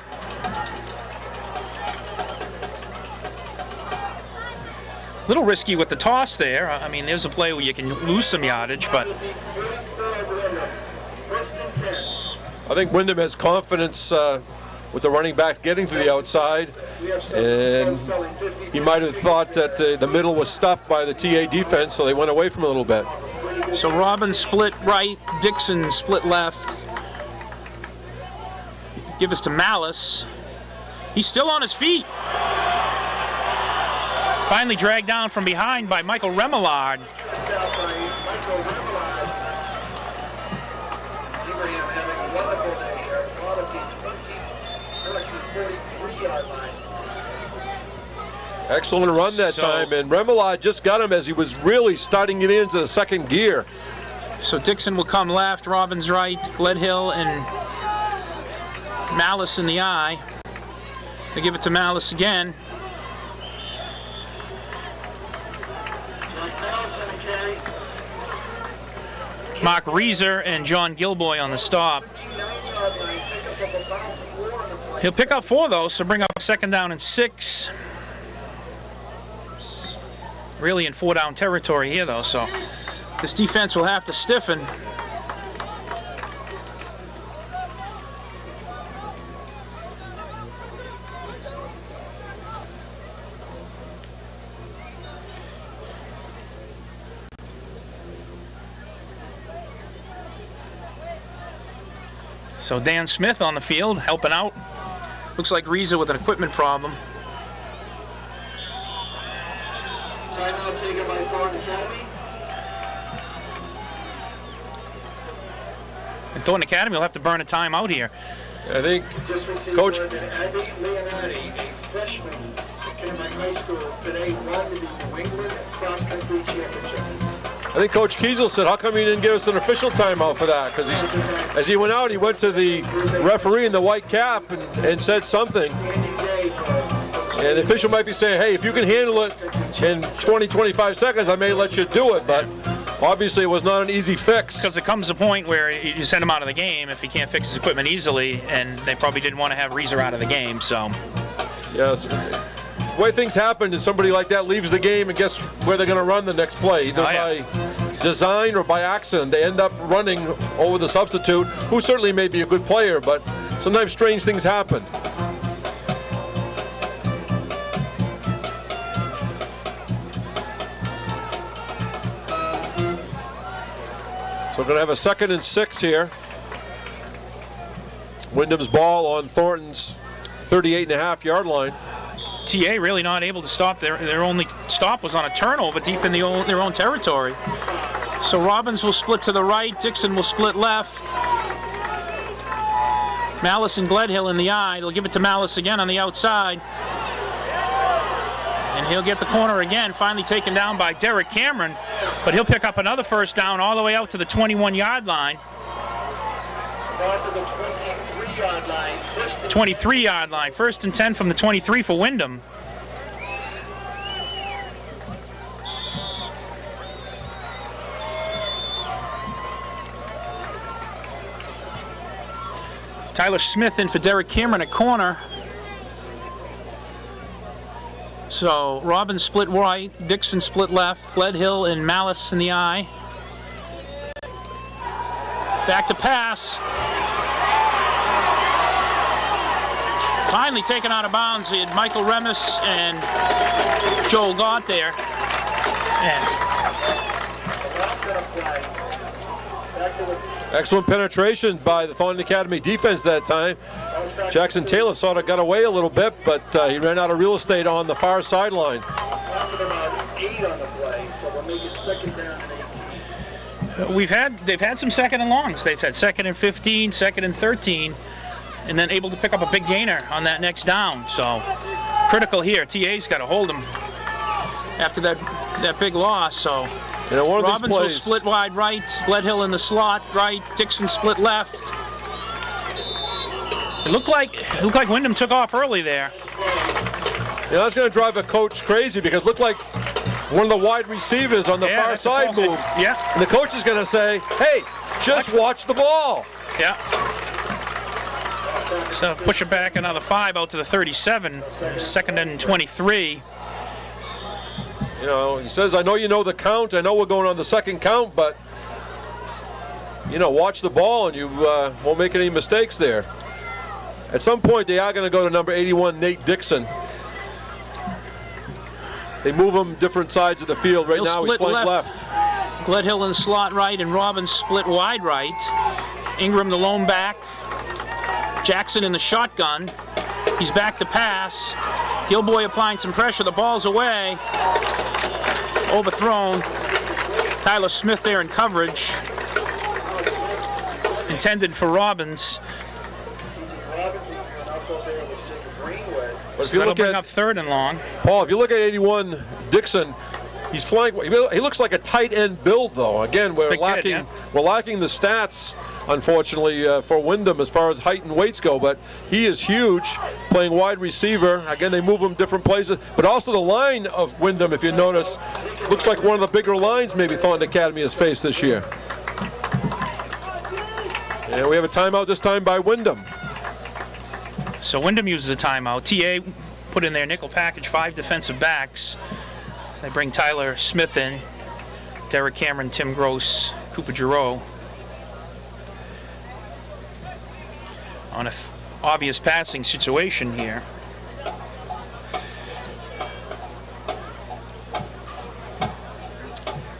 A little risky with the toss there. I mean, there's a play where you can lose some yardage, but I think Windham has confidence with the running back getting to the outside, and he might have thought that the middle was stuffed by the TA defense, so they went away from it a little bit. so Robbins split right, Dixon split left. Give us to Malice. He's still on his feet. Finally dragged down from behind by Michael Remillard. Excellent run that time, and Remillard just got him as he was really starting to get into the 2nd gear. So Dixon will come left, Robbins right, Gledhill and Malice in the eye. They give it to Malice again. Mark Reeser and John Gilboy on the stop. He'll pick up 4 though, so bring up 2nd down and 6. Really in 4-down territory here though, so this defense will have to stiffen. So Dan Smith on the field, helping out. Looks like Reza with an equipment problem. Timeout taken by Thornton Academy. And Thornton Academy will have to burn a timeout here. I think Just received Coach- word that Abby Leonardi, a freshman at Kennebec High School, today won the New England Cross Country Championships. I think Coach Kiesel said, how come you didn't give us an official timeout for that? Because as he went out, he went to the referee in the white cap and said something. And the official might be saying, hey, if you can handle it in 20, 25 seconds, I may let you do it. But obviously it was not an easy fix. Because it comes a point where you send him out of the game if he can't fix his equipment easily, and they probably didn't want to have Reeser out of the game, so. Yes. The way things happen is somebody like that leaves the game, and guess where they're going to run the next play, either by design or by accident. They end up running over the substitute, who certainly may be a good player, but sometimes strange things happen. So we're going to have a 2nd and 6 here. Windham's ball on Thornton's 38.5-yard line. TA really not able to stop. Their only stop was on a turnover deep in their own territory. So Robbins will split to the right. Dixon will split left. Malice and Gledhill in the eye. They'll give it to Malice again on the outside. And he'll get the corner again, finally taken down by Derek Cameron. But he'll pick up another first down all the way out to the 21-yard line. 23-yard line. 1st and 10 from the 23 for Windham. Tyler Smith in for Derek Cameron at corner. So Robbins split right, Dixon split left, Gledhill and Malice in the eye. Back to pass. Finally taken out of bounds. He had Michael Remmes and Joel Gott there. Excellent penetration by the Thornton Academy defense that time. Jackson Taylor sort of got away a little bit, but he ran out of real estate on the far sideline. They've had some 2nd and longs. They've had 2nd and 15, 2nd and 13, and then able to pick up a big gainer on that next down. So critical here. TA's got to hold them after that big loss. So one of Robbins these plays, will split wide right, Gledhill in the slot right, Dixon split left. It looked like Windham took off early there. That's going to drive a coach crazy, because it looked like one of the wide receivers on the far side moved. Yeah. And the coach is going to say, hey, just watch the ball. Yeah. So push it back another 5 out to the 37, 2nd and 23. He says, I know you know the count. I know we're going on the 2nd count, but, watch the ball and you won't make any mistakes there. At some point, they are going to go to number 81, Nate Dixon. They move him different sides of the field. Right now, he's flank left. Gledhill in the slot right and Robbins split wide right. Ingram the lone back. Jackson in the shotgun. He's back to pass. Gilboy applying some pressure. The ball's away. Overthrown. Tyler Smith there in coverage. Intended for Robbins. But so that'll bring up 3rd and long. Paul, if you look at 81 Dixon, he's flying. He looks like a tight end build, though. Again, we're lacking the stats, unfortunately, for Windham as far as height and weights go. But he is huge, playing wide receiver. Again, they move him different places. But also the line of Windham, if you notice, looks like one of the bigger lines maybe Thornton Academy has faced this year. And we have a timeout this time by Windham. So Windham uses a timeout. TA put in their nickel package 5 defensive backs. They bring Tyler Smith in, Derek Cameron, Tim Gross, Cooper Giroux. On an obvious passing situation here.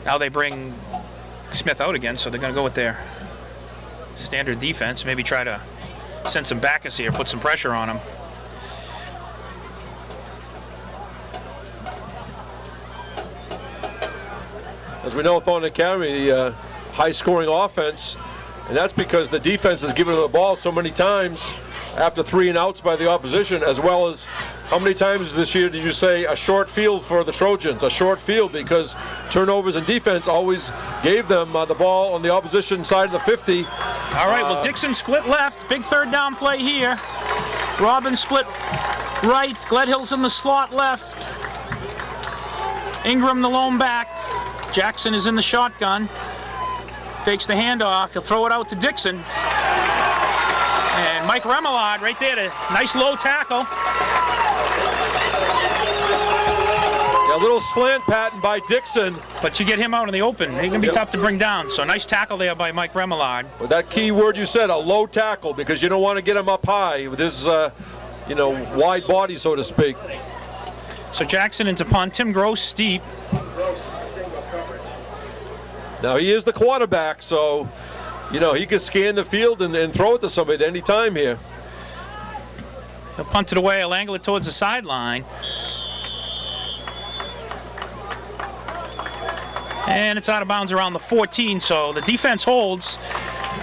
Now they bring Smith out again, so they're going to go with their standard defense, maybe try to send some backers here, put some pressure on him. As we know, Thornton Academy, high-scoring offense, and that's because the defense has given them the ball so many times after 3 and outs by the opposition, as well as How many times this year did you say a short field for the Trojans? A short field because turnovers and defense always gave them the ball on the opposition side of the 50. All right, well, Dixon split left. Big third down play here. Robbins split right. Gledhill's in the slot left. Ingram the lone back. Jackson is in the shotgun. Fakes the handoff. He'll throw it out to Dixon. And Mike Remillard right there. Nice low tackle. A little slant pattern by Dixon. But you get him out in the open. He can be tough to bring down. So nice tackle there by Mike Remillard. With that key word you said, a low tackle, because you don't want to get him up high with his, wide body, so to speak. So Jackson into punt. Tim Gross steep. Now he is the quarterback, so he can scan the field and throw it to somebody at any time here. He'll punt it away. He'll angle it towards the sideline. And it's out of bounds around the 14, so the defense holds.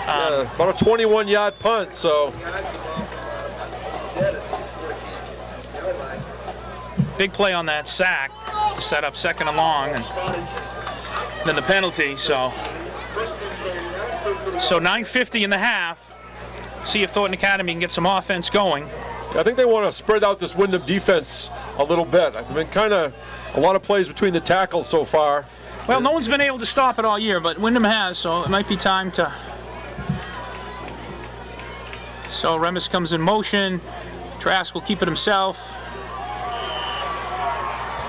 About a 21-yard punt, so. Big play on that sack to set up second and long, and then the penalty. So 9:50 in the half. See if Thornton Academy can get some offense going. I think they want to spread out this Windham defense a little bit. I mean, kind of a lot of plays between the tackles so far. Well, no one's been able to stop it all year, but Windham has, so it might be time to. So Remmes comes in motion. Trask will keep it himself.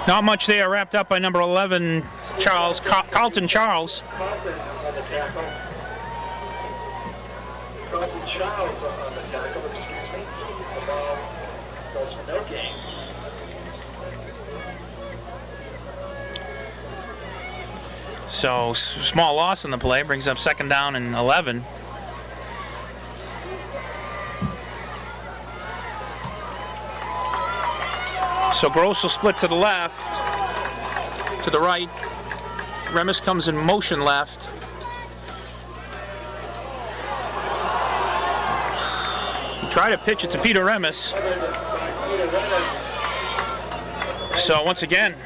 Not much there, wrapped up by number 11, Carlton Charles. Carlton on the tackle. Carlton Charles on the tackle, excuse me. The ball goes for no gain. So small loss in the play, brings up second down and 11. So Gross will split to the left, to the right. Remmes comes in motion left. Try to pitch it to Peter Remmes. So once again,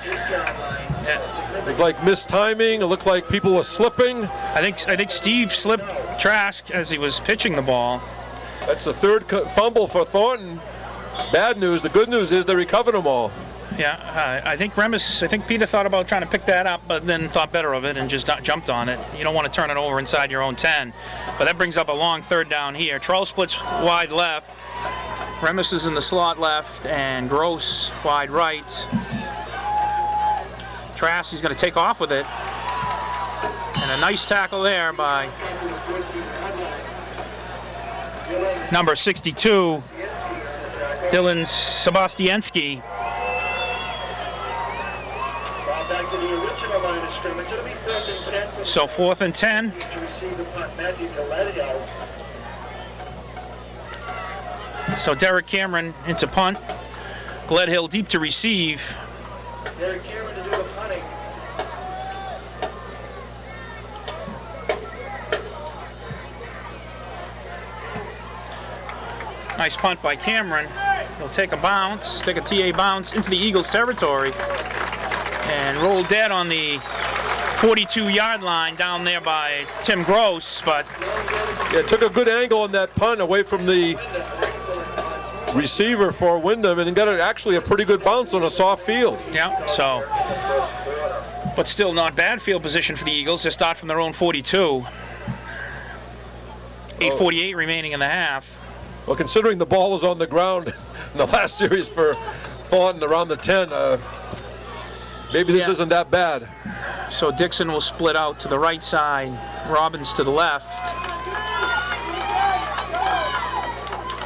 Looked like mistiming. It looked like people were slipping. I think Steve slipped Trask as he was pitching the ball. That's the third fumble for Thornton. Bad news. The good news is they recovered them all. Yeah, I think Peter thought about trying to pick that up, but then thought better of it and just jumped on it. You don't want to turn it over inside your own 10. But that brings up a long third down here. Charles splits wide left. Remmes is in the slot left, and Gross wide right. Trask, he's going to take off with it. And a nice tackle there by number 62, Dylan Sebastianski. Back to the original line of scrimmage. It'll be 4th and 10. So 4th and 10. To receive the punt, Matthew Galedio. So Derek Cameron into punt. Gledhill deep to receive. Derek Cameron to do the punting. Nice punt by Cameron. He'll take a bounce, take a TA bounce into the Eagles' territory. And roll dead on the 42-yard line down there by Tim Gross, but Yeah, took a good angle on that punt away from the receiver for Windham and got actually a pretty good bounce on a soft field. yeah, so. But still not bad field position for the Eagles. They start from their own 42. 8:48 remaining in the half. Well, considering the ball was on the ground in the last series for Thornton around the 10, maybe this isn't that bad. So Dixon will split out to the right side, Robbins to the left.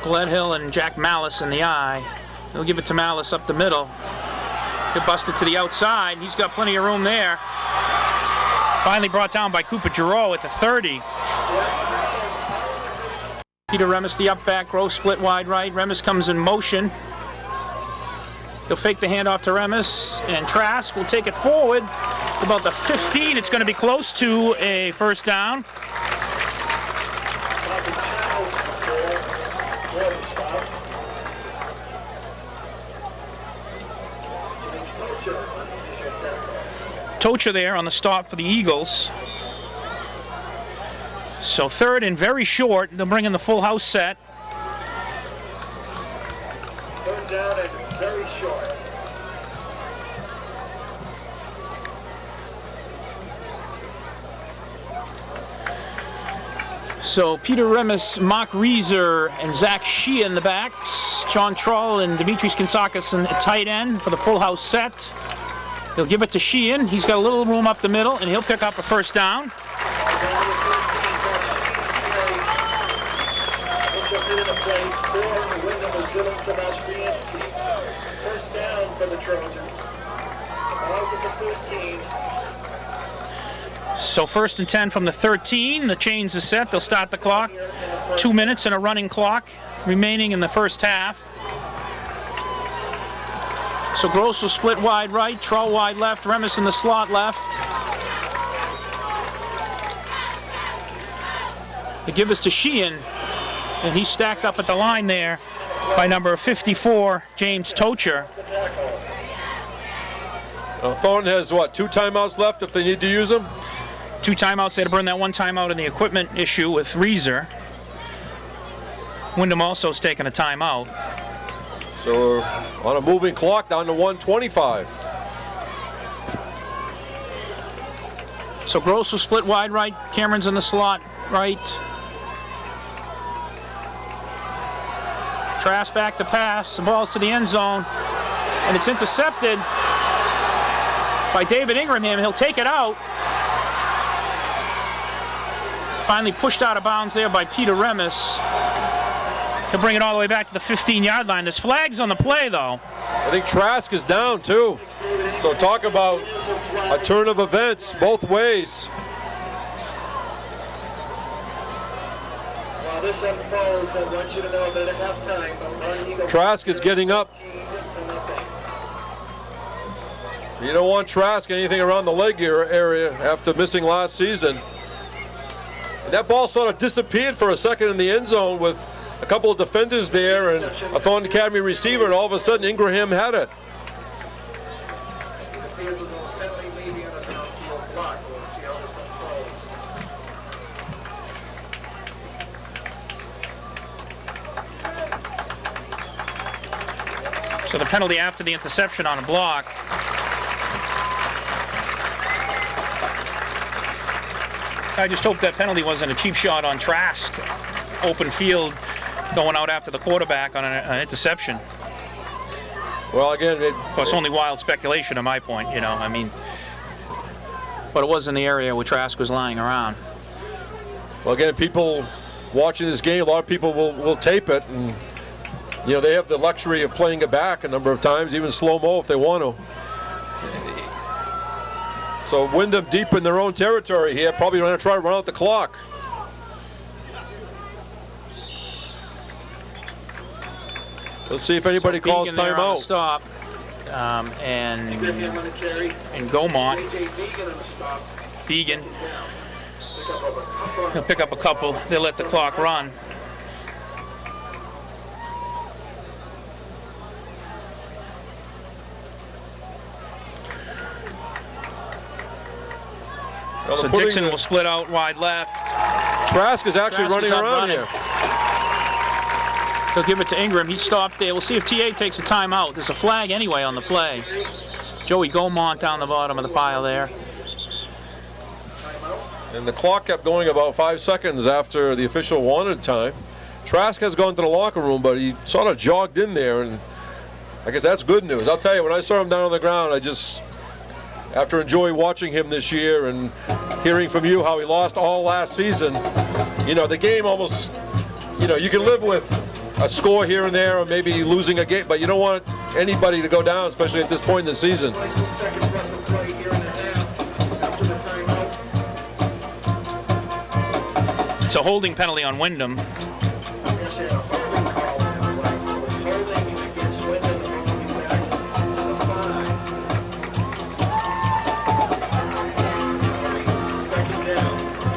Gledhill and Jack Malice in the eye. He'll give it to Malice up the middle. He'll bust it to the outside. He's got plenty of room there. Finally brought down by Cooper Giroux at the 30. Peter Remmes, the up back, Gross split wide right. Remmes comes in motion. He'll fake the handoff to Remmes, and Trask will take it forward. About the 15, it's going to be close to a first down. Tocha there on the stop for the Eagles. So third and very short. They'll bring in the full house set. Third down and very short. So Peter Remmes, Mark Reeser, and Zach Shea in the backs. John Troll and Dimitris Kansakis in tight end for the full house set. He'll give it to Sheehan. He's got a little room up the middle, and he'll pick up a first down. First down for the Trojans. Ball's at the 13. So first and 10 from the 13. The chains are set. They'll start the clock. 2 minutes and a running clock remaining in the first half. So Gross will split wide right, Troll wide left, Remmes in the slot left. They give us to Sheehan, and he's stacked up at the line there by number 54, James Tocher. Thornton has, what, 2 timeouts left if they need to use them? 2 timeouts. They had to burn that 1 timeout in the equipment issue with Reeser. Windham also has taken a timeout. So we're on a moving clock down to 1:25. So Gross will split wide right. Cameron's in the slot right. Trask back to pass. The ball's to the end zone. And it's intercepted by David Ingraham. He'll take it out. Finally pushed out of bounds there by Peter Remmes. He'll bring it all the way back to the 15-yard line. There's flags on the play, though. I think Trask is down, too. So talk about a turn of events both ways. While this unfolds, I want you to know that at halftime, Trask is getting up. You don't want Trask anything around the leg area after missing last season. And that ball sort of disappeared for a second in the end zone with a couple of defenders there and a Thornton Academy receiver, and all of a sudden Ingraham had it. So the penalty after the interception on a block. I just hope that penalty wasn't a cheap shot on Trask. Open field, going out after the quarterback on an interception. Well, again, Well, it's only wild speculation at my point, you know, I mean. But it was in the area where Trask was lying around. Well, again, people watching this game, a lot of people will tape it, and you know they have the luxury of playing it back a number of times, even slow-mo if they want to. So Windham deep in their own territory here, probably going to try to run out the clock. Let's see if anybody calls timeout. Stop, and Gaumont, Began, he'll pick up a couple. They'll let the clock run. Well, So Dixon will split out wide left. Trask is actually Trask is running up around running. here. He'll give it to Ingram. He stopped there. We'll see if TA takes a timeout. There's a flag anyway on the play. Joey Gaumont down the bottom of the pile there. And the clock kept going about 5 seconds after the official wanted time. Trask has gone to the locker room, but he sort of jogged in there, and I guess that's good news. I'll tell you, when I saw him down on the ground, I just, after enjoying watching him this year and hearing from you how he lost all last season, you know, the game almost, you know, you can live with a score here and there or maybe losing a game, but you don't want anybody to go down, especially at this point in the season. It's a holding penalty on Windham.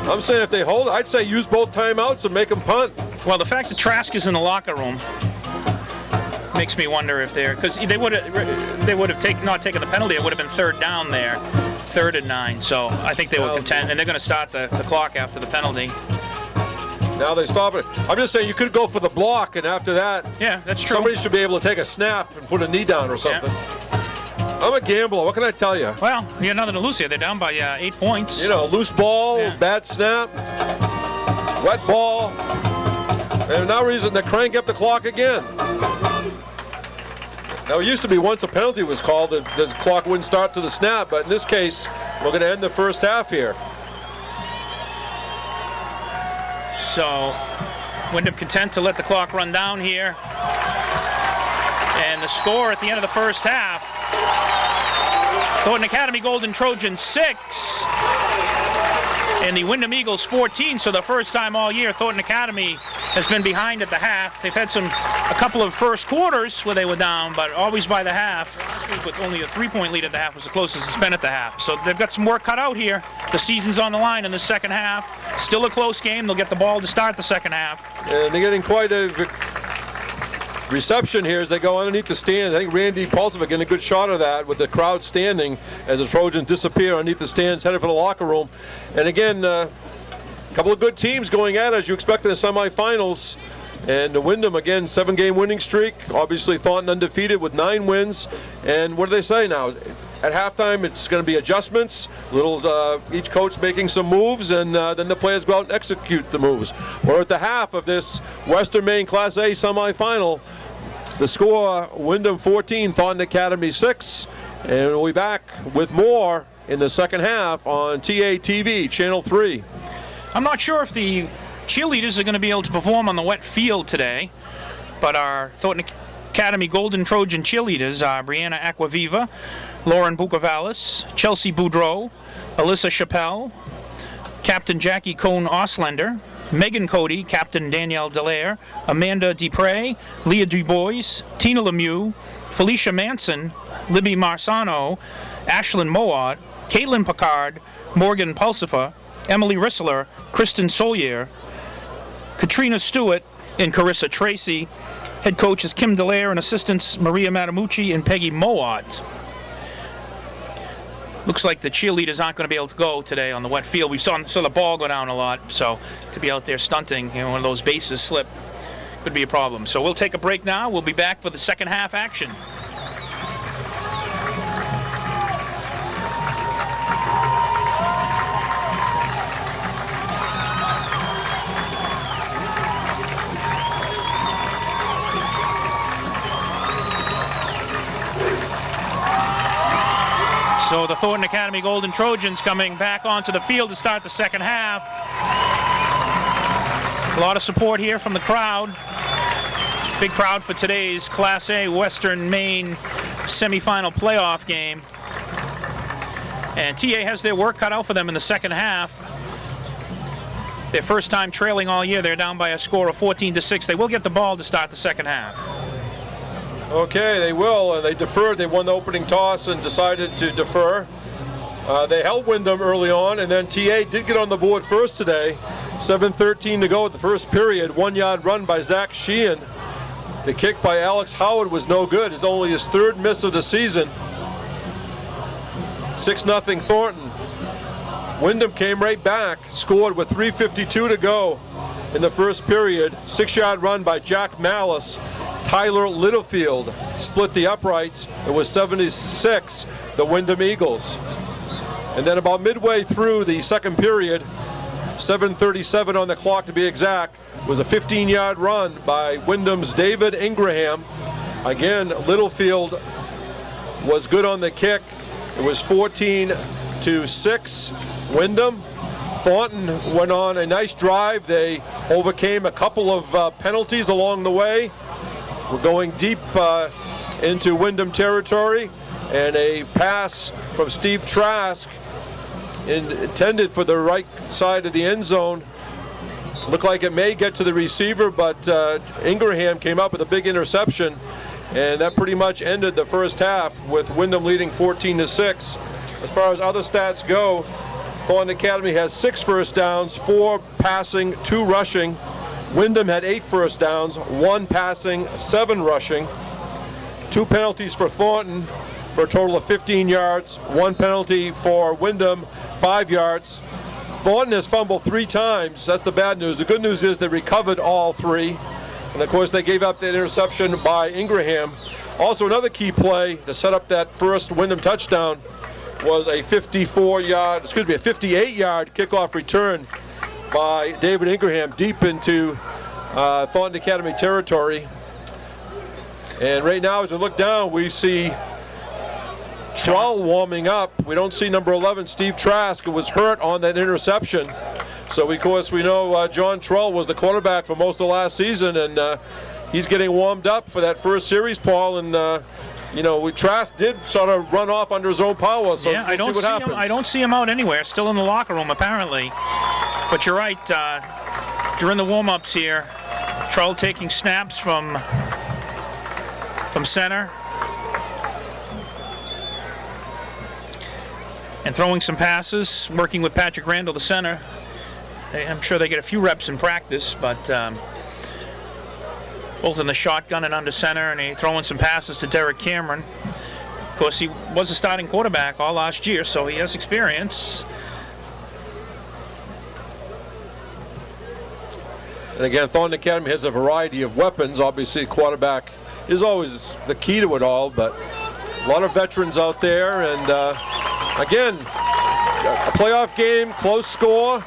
I'm saying if they hold, I'd say use both timeouts and make them punt. Well, the fact that Trask is in the locker room makes me wonder if because they would have not taken the penalty. It would have been third down there, 3rd and 9. So I think they were content, and they're going to start the clock after the penalty. Now they stop it. I'm just saying you could go for the block, and after that, yeah, that's true. Somebody should be able to take a snap and put a knee down or something. Yeah. I'm a gambler. What can I tell you? Well, you got nothing to lose here. They're down by 8 points. You know, loose ball, bad snap, wet ball, and now reason to crank up the clock again. Now, it used to be once a penalty was called, the clock wouldn't start to the snap, but in this case, we're going to end the first half here. So, Windham content to let the clock run down here. And the score at the end of the first half, Thornton Academy Golden Trojans 6, and the Windham Eagles 14. So the first time all year Thornton Academy has been behind at the half. They've had a couple of first quarters where they were down, but always by the half. With only a 3-point lead at the half was the closest it's been at the half. So they've got some work cut out here. The season's on the line in the second half. Still a close game. They'll get the ball to start the second half. And they're getting quite a reception here as they go underneath the stands. I think Randy Pulsivic getting a good shot of that with the crowd standing as the Trojans disappear underneath the stands, headed for the locker room. And again, a couple of good teams going at it as you expect in the semifinals. And Windham, again, 7-game winning streak. Obviously, Thornton undefeated with 9 wins. And what do they say now? At halftime, it's going to be adjustments. Each coach making some moves, and then the players go out and execute the moves. We're at the half of this Western Maine Class A semifinal. The score: Windham 14, Thornton Academy 6. And we'll be back with more in the second half on TATV Channel 3. I'm not sure if the cheerleaders are going to be able to perform on the wet field today, but our Thornton Academy Golden Trojan cheerleaders are Brianna Aquaviva, Lauren Bucavalis, Chelsea Boudreau, Alyssa Chappelle, Captain Jackie Cohn-Oslender, Megan Cody, Captain Danielle Dallaire, Amanda Dupre, Leah Dubois, Tina Lemieux, Felicia Manson, Libby Marsano, Ashlyn Mowat, Caitlin Picard, Morgan Pulsifer, Emily Rissler, Kristen Solier, Katrina Stewart, and Carissa Tracy. Head coaches Kim Dallaire and assistants Maria Matamucci and Peggy Mowat. Looks like the cheerleaders aren't going to be able to go today on the wet field. We saw the ball go down a lot, so to be out there stunting, one of those bases slip could be a problem. So we'll take a break now. We'll be back for the second half action. So the Thornton Academy Golden Trojans coming back onto the field to start the second half. A lot of support here from the crowd. Big crowd for today's Class A Western Maine semifinal playoff game. And TA has their work cut out for them in the second half. Their first time trailing all year. They're down by a score of 14-6. They will get the ball to start the second half. Okay, they will, and they deferred. They won the opening toss and decided to defer. They held Windham early on, and then TA did get on the board first today. 7:13 to go at the first period. 1-yard run by Zach Sheehan. The kick by Alex Howard was no good. It's only his 3rd miss of the season. 6-0 Thornton. Wyndham came right back, scored with 3:52 to go in the first period. 6-yard run by Jack Malice. Tyler Littlefield split the uprights. It was 76, the Windham Eagles. And then about midway through the second period, 7:37 on the clock to be exact, was a 15-yard run by Wyndham's David Ingraham. Again, Littlefield was good on the kick. It was 14-6 Windham. Thornton went on a nice drive. They overcame a couple of penalties along the way. We're going deep into Windham territory, and a pass from Steve Trask intended for the right side of the end zone. Looked like it may get to the receiver, but Ingraham came up with a big interception, and that pretty much ended the first half with Windham leading 14-6. As far as other stats go, Thornton Academy has 6 first downs, 4 passing, 2 rushing. Windham had 8 first downs, 1 passing, 7 rushing. 2 penalties for Thornton for a total of 15 yards, 1 penalty for Windham, 5 yards. Thornton has fumbled 3 times. That's the bad news. The good news is they recovered all 3. And of course they gave up that interception by Ingraham. Also another key play to set up that first Windham touchdown was a 58-yard kickoff return by David Ingraham deep into Thornton Academy territory. And right now as we look down, we see Trull warming up. We don't see number 11, Steve Trask, who was hurt on that interception. So, of course, we know John Trull was the quarterback for most of last season, and he's getting warmed up for that first series, Paul. And, Trask did sort of run off under his own power, so yeah, we'll see what happens. I don't see him out anywhere, still in the locker room, apparently. But you're right, during the warm-ups here, Trull taking snaps from center. And throwing some passes, working with Patrick Randall, the center. I'm sure they get a few reps in practice, but both in the shotgun and under center, and he throwing some passes to Derek Cameron. Of course, he was a starting quarterback all last year, so he has experience. And again, Thornton Academy has a variety of weapons. Obviously, quarterback is always the key to it all, but a lot of veterans out there, and again, a playoff game, close score.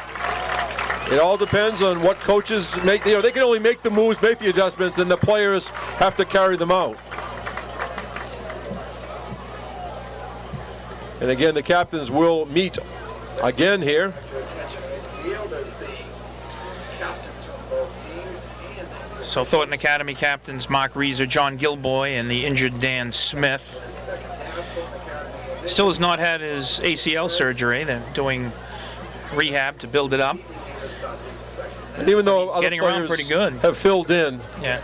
It all depends on what coaches make. They can only make the moves, make the adjustments, and the players have to carry them out. And again, the captains will meet again here. So Thornton Academy captains Mark Reeser, John Gilboy, and the injured Dan Smith. Still has not had his ACL surgery. They're doing rehab to build it up. And even though other getting around players pretty good. have filled in, Yeah.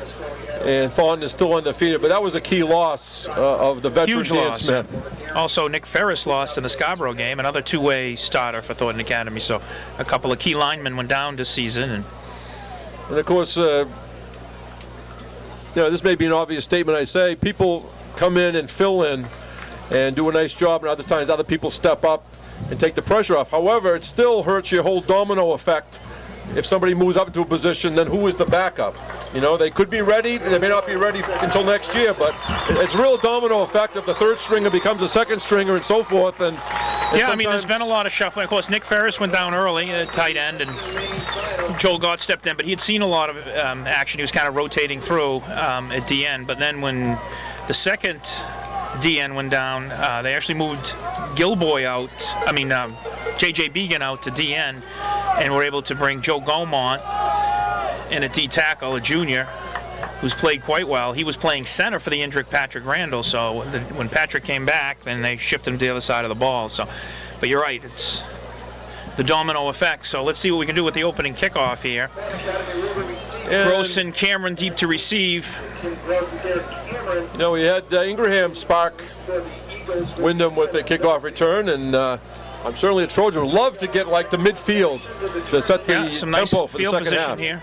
and Thornton is still undefeated, but that was a key loss of the veteran Huge Dan loss. Smith. Also, Nick Ferris lost in the Scarborough game, another two-way starter for Thornton Academy. So a couple of key linemen went down this season. And of course, this may be an obvious statement I say, people come in and fill in and do a nice job, and other times other people step up and take the pressure off. However, it still hurts your whole domino effect. If somebody moves up into a position, then who is the backup? They could be ready, they may not be ready until next year, but it's a real domino effect if the third stringer becomes a second stringer and so forth. And yeah, I mean, there's been a lot of shuffling. Of course, Nick Ferris went down early at tight end, and Joel Gott stepped in, but he had seen a lot of action. He was kind of rotating through at DN, but then when the second DN went down, they actually moved Gilboy out, J.J. Began out to DN, and were able to bring Joe Gaumont in at D tackle, a junior, who's played quite well. He was playing center for the injured Patrick Randall, so when Patrick came back, then they shifted him to the other side of the ball. So, but you're right, it's the domino effect. So let's see what we can do with the opening kickoff here. Gross and Cameron deep to receive. We had Ingraham spark Windham with a kickoff return, and I'm certainly a Trojan would love to get like the midfield to set the some tempo nice for the field second half. position here.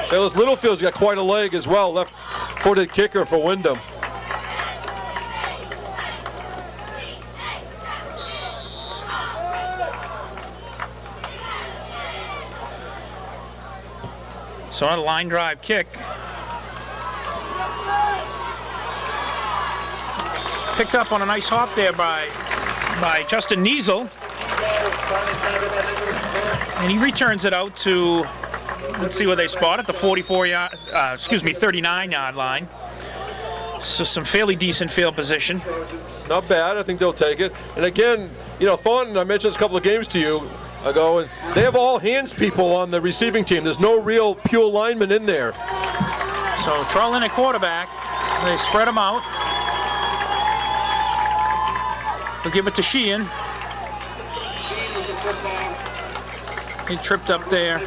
Taylor's Littlefield's got quite a leg as well, left-footed kicker for Windham. So on a line drive kick. Picked up on a nice hop there by Justin Niesel. And he returns it out to, let's see where they spot it, the 39-yard line. So some fairly decent field position. Not bad, I think they'll take it. And again, Thornton, I mentioned this a couple of games to you ago, and they have all hands people on the receiving team. There's no real pure lineman in there. So Trull in at quarterback. They spread them out. They'll give it to Sheehan. He tripped up there.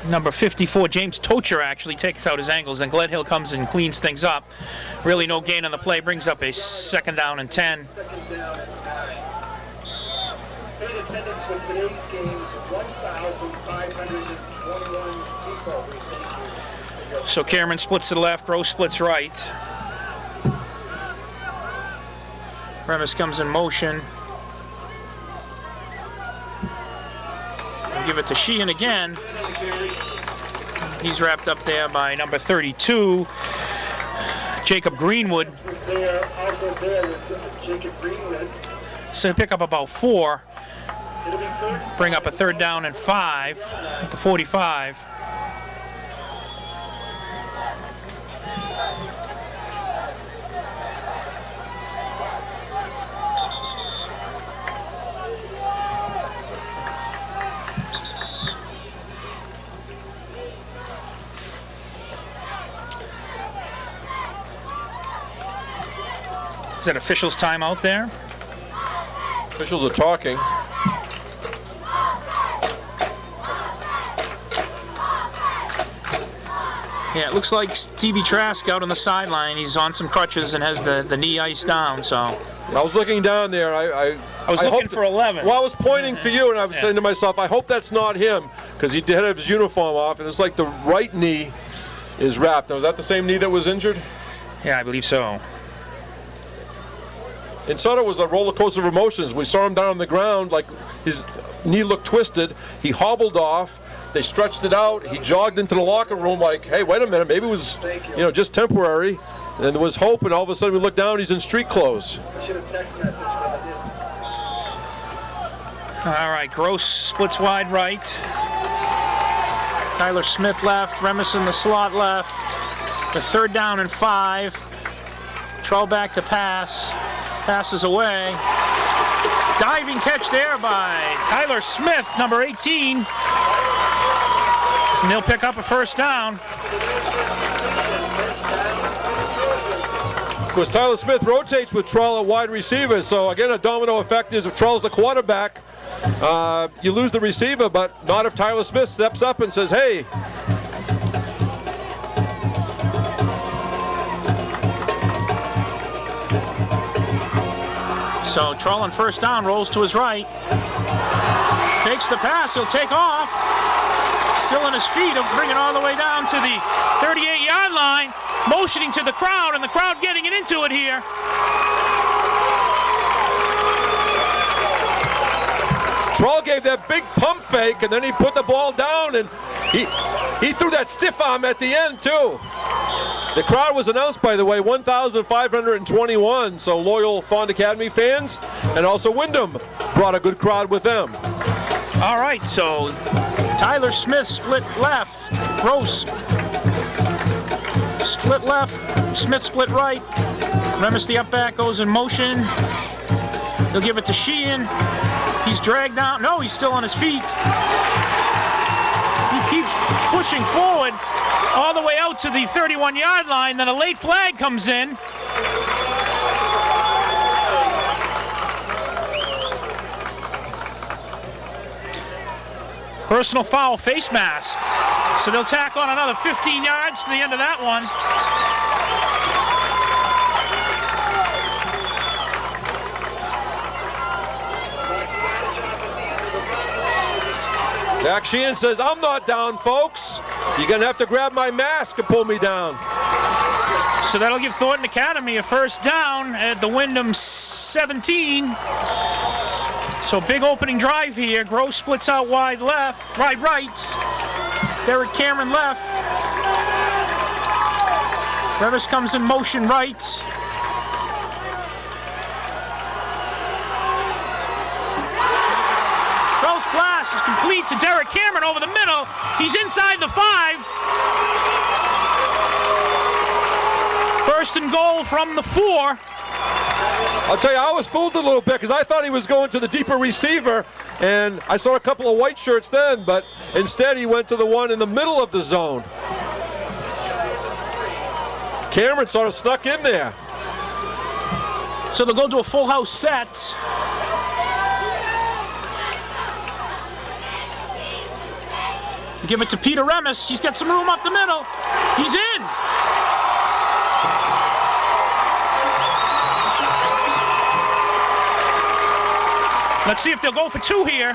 Number 54, James Tocher, actually takes out his angles, and Gledhill comes and cleans things up. Really no gain on the play, brings up a 2nd down and 10. Attendance for today's game is 1,500. So Cameron splits to the left, Gross splits right. Remmes comes in motion. We'll give it to Sheehan again. He's wrapped up there by number 32, Jacob Greenwood. Also there was Jacob Greenwood. So pick up about 4. Bring up a 3rd down and 5 at the 45. Is that officials' time out there? Officials are talking. Yeah, it looks like Stevie Trask out on the sideline. He's on some crutches and has the knee iced down, so. I was looking down there. I was looking hoped for 11. Well, I was pointing for you, and I was saying to myself, I hope that's not him, because he did have his uniform off, and it's like the right knee is wrapped. Now, was that the same knee that was injured? Yeah, I believe so. And Sutter was a roller coaster of emotions. We saw him down on the ground, like his knee looked twisted. He hobbled off. They stretched it out. He jogged into the locker room like, hey, wait a minute, maybe it was, just temporary. And there was hope, and all of a sudden we look down, he's in street clothes. I should have text messaged, but I All right, Gross splits wide right. Tyler Smith left, Remmes in the slot left. The 3rd down and 5. Troll back to pass. Passes away. Diving catch there by Tyler Smith, number 18. And they'll pick up a 1st down. Of course, Tyler Smith rotates with Troll at wide receiver, so again, a domino effect is if Troll's the quarterback, you lose the receiver, but not if Tyler Smith steps up and says, hey. So Troll on 1st down, rolls to his right. Fakes the pass, he'll take off. Still on his feet, he'll bring it all the way down to the 38-yard line, motioning to the crowd, and the crowd getting it into it here. Troll gave that big pump fake, and then he put the ball down, and he threw that stiff arm at the end, too. The crowd was announced, by the way, 1,521, so loyal Thornton Academy fans, and also Windham brought a good crowd with them. All right, so Tyler Smith split left, Gross split left, Smith split right. Remmes the up back goes in motion. He'll give it to Sheehan. He's dragged out. No, he's still on his feet. He keeps pushing forward all the way out to the 31-yard line. Then a late flag comes in. Personal foul, face mask. So they'll tack on another 15 yards to the end of that one. Zach Sheehan says, I'm not down, folks. You're going to have to grab my mask and pull me down. So that'll give Thornton Academy a 1st down at the Windham 17. So big opening drive here. Gross splits out wide left, right. Derek Cameron left. Remmes comes in motion right. Troll's pass is complete to Derek Cameron over the middle. He's inside the 5. 1st and goal from the 4. I'll tell you, I was fooled a little bit because I thought he was going to the deeper receiver, and I saw a couple of white shirts then, but instead he went to the one in the middle of the zone. Cameron sort of snuck in there. So they'll go to a full house set. Give it to Peter Remmes. He's got some room up the middle. He's in. Let's see if they'll go for 2 here.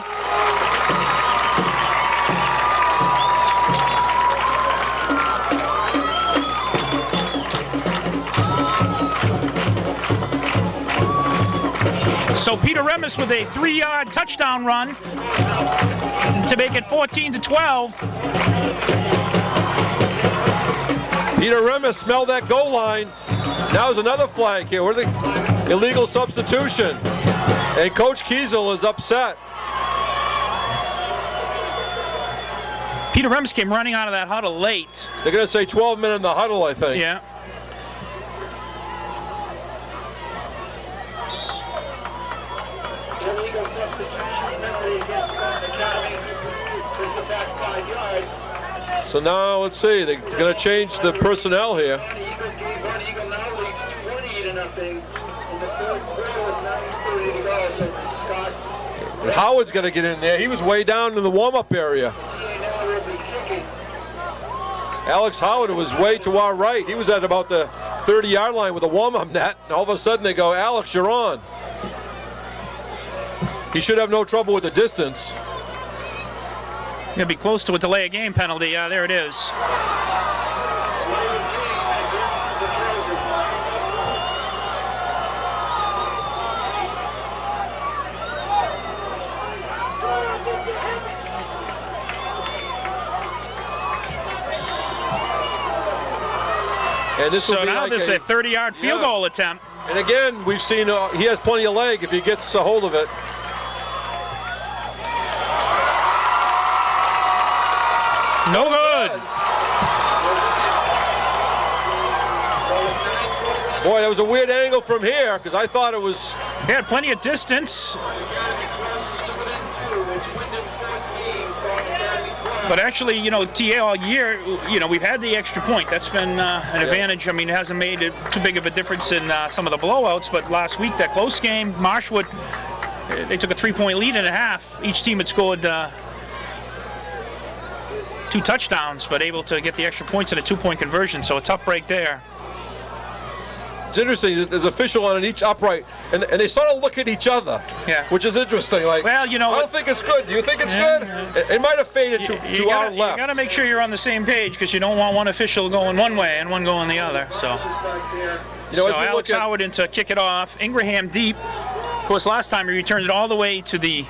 So Peter Remmes with a 3-yard touchdown run to make it 14-12. Peter Remmes smelled that goal line. Now there's another flag here. What are the illegal substitution? And Coach Kiesel is upset. Peter Remmes came running out of that huddle late. They're going to say 12 men in the huddle, I think. Yeah. Illegal substitution penalty against Thornton Academy. Brings it back 5 yards. So now let's see. They're going to change the personnel here. One Eagle now leads 20-0 in the third quarter with 9:30 to go. So Scott's And Howard's going to get in there. He was way down in the warm-up area. now will be kicking. Alex Howard was way to our right. He was at about the 30-yard line with a warm-up net. And all of a sudden they go, Alex, you're on. He should have no trouble with the distance. Gonna be close to a delay of game penalty. Yeah, there it is. Against the Trojans. And this will So be now like this is a 30-yard field Yeah. goal attempt. And again, we've seen he has plenty of leg if he gets a hold of it. No good. Boy, that was a weird angle from here because I thought it was. He had plenty of distance, but actually, you know, TA all year, you know, we've had the extra point. That's been an advantage. I mean, it hasn't made it too big of a difference in some of the blowouts, but last week, that close game, Marshwood, they took a 3-point lead and a half. Each team had scored 2 touchdowns, but able to get the extra points in a 2-point conversion, so a tough break there. It's interesting. There's official on each upright, and they sort of look at each other, Yeah. which is interesting. Like, Well, you know, I don't think it's good. Do you think it's Yeah, good? It might have faded to our left. You got to make sure you're on the same page because you don't want one official going one way and one going the other. So, You know, as so we Alex look at, Howard in to kick it off. Ingraham deep. Of course, last time he returned it all the way to the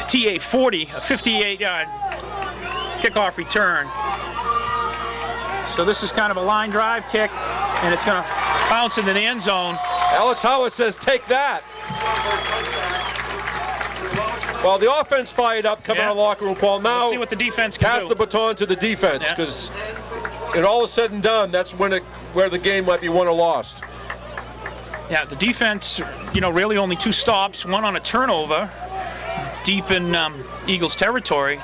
TA 40, a 58-yard kickoff return. So this is kind of a line drive kick, and it's going to bounce into the end zone. Alex Howard says, "Take that." Well, the offense fired up, coming Yeah. out of the locker room, Paul. Now Let's see what the defense can pass do. the baton to the defense Yeah. because, when all is said and done, that's where the game might be won or lost. Yeah, the defense, you know, really only 2 stops, one on a turnover deep in Eagles territory,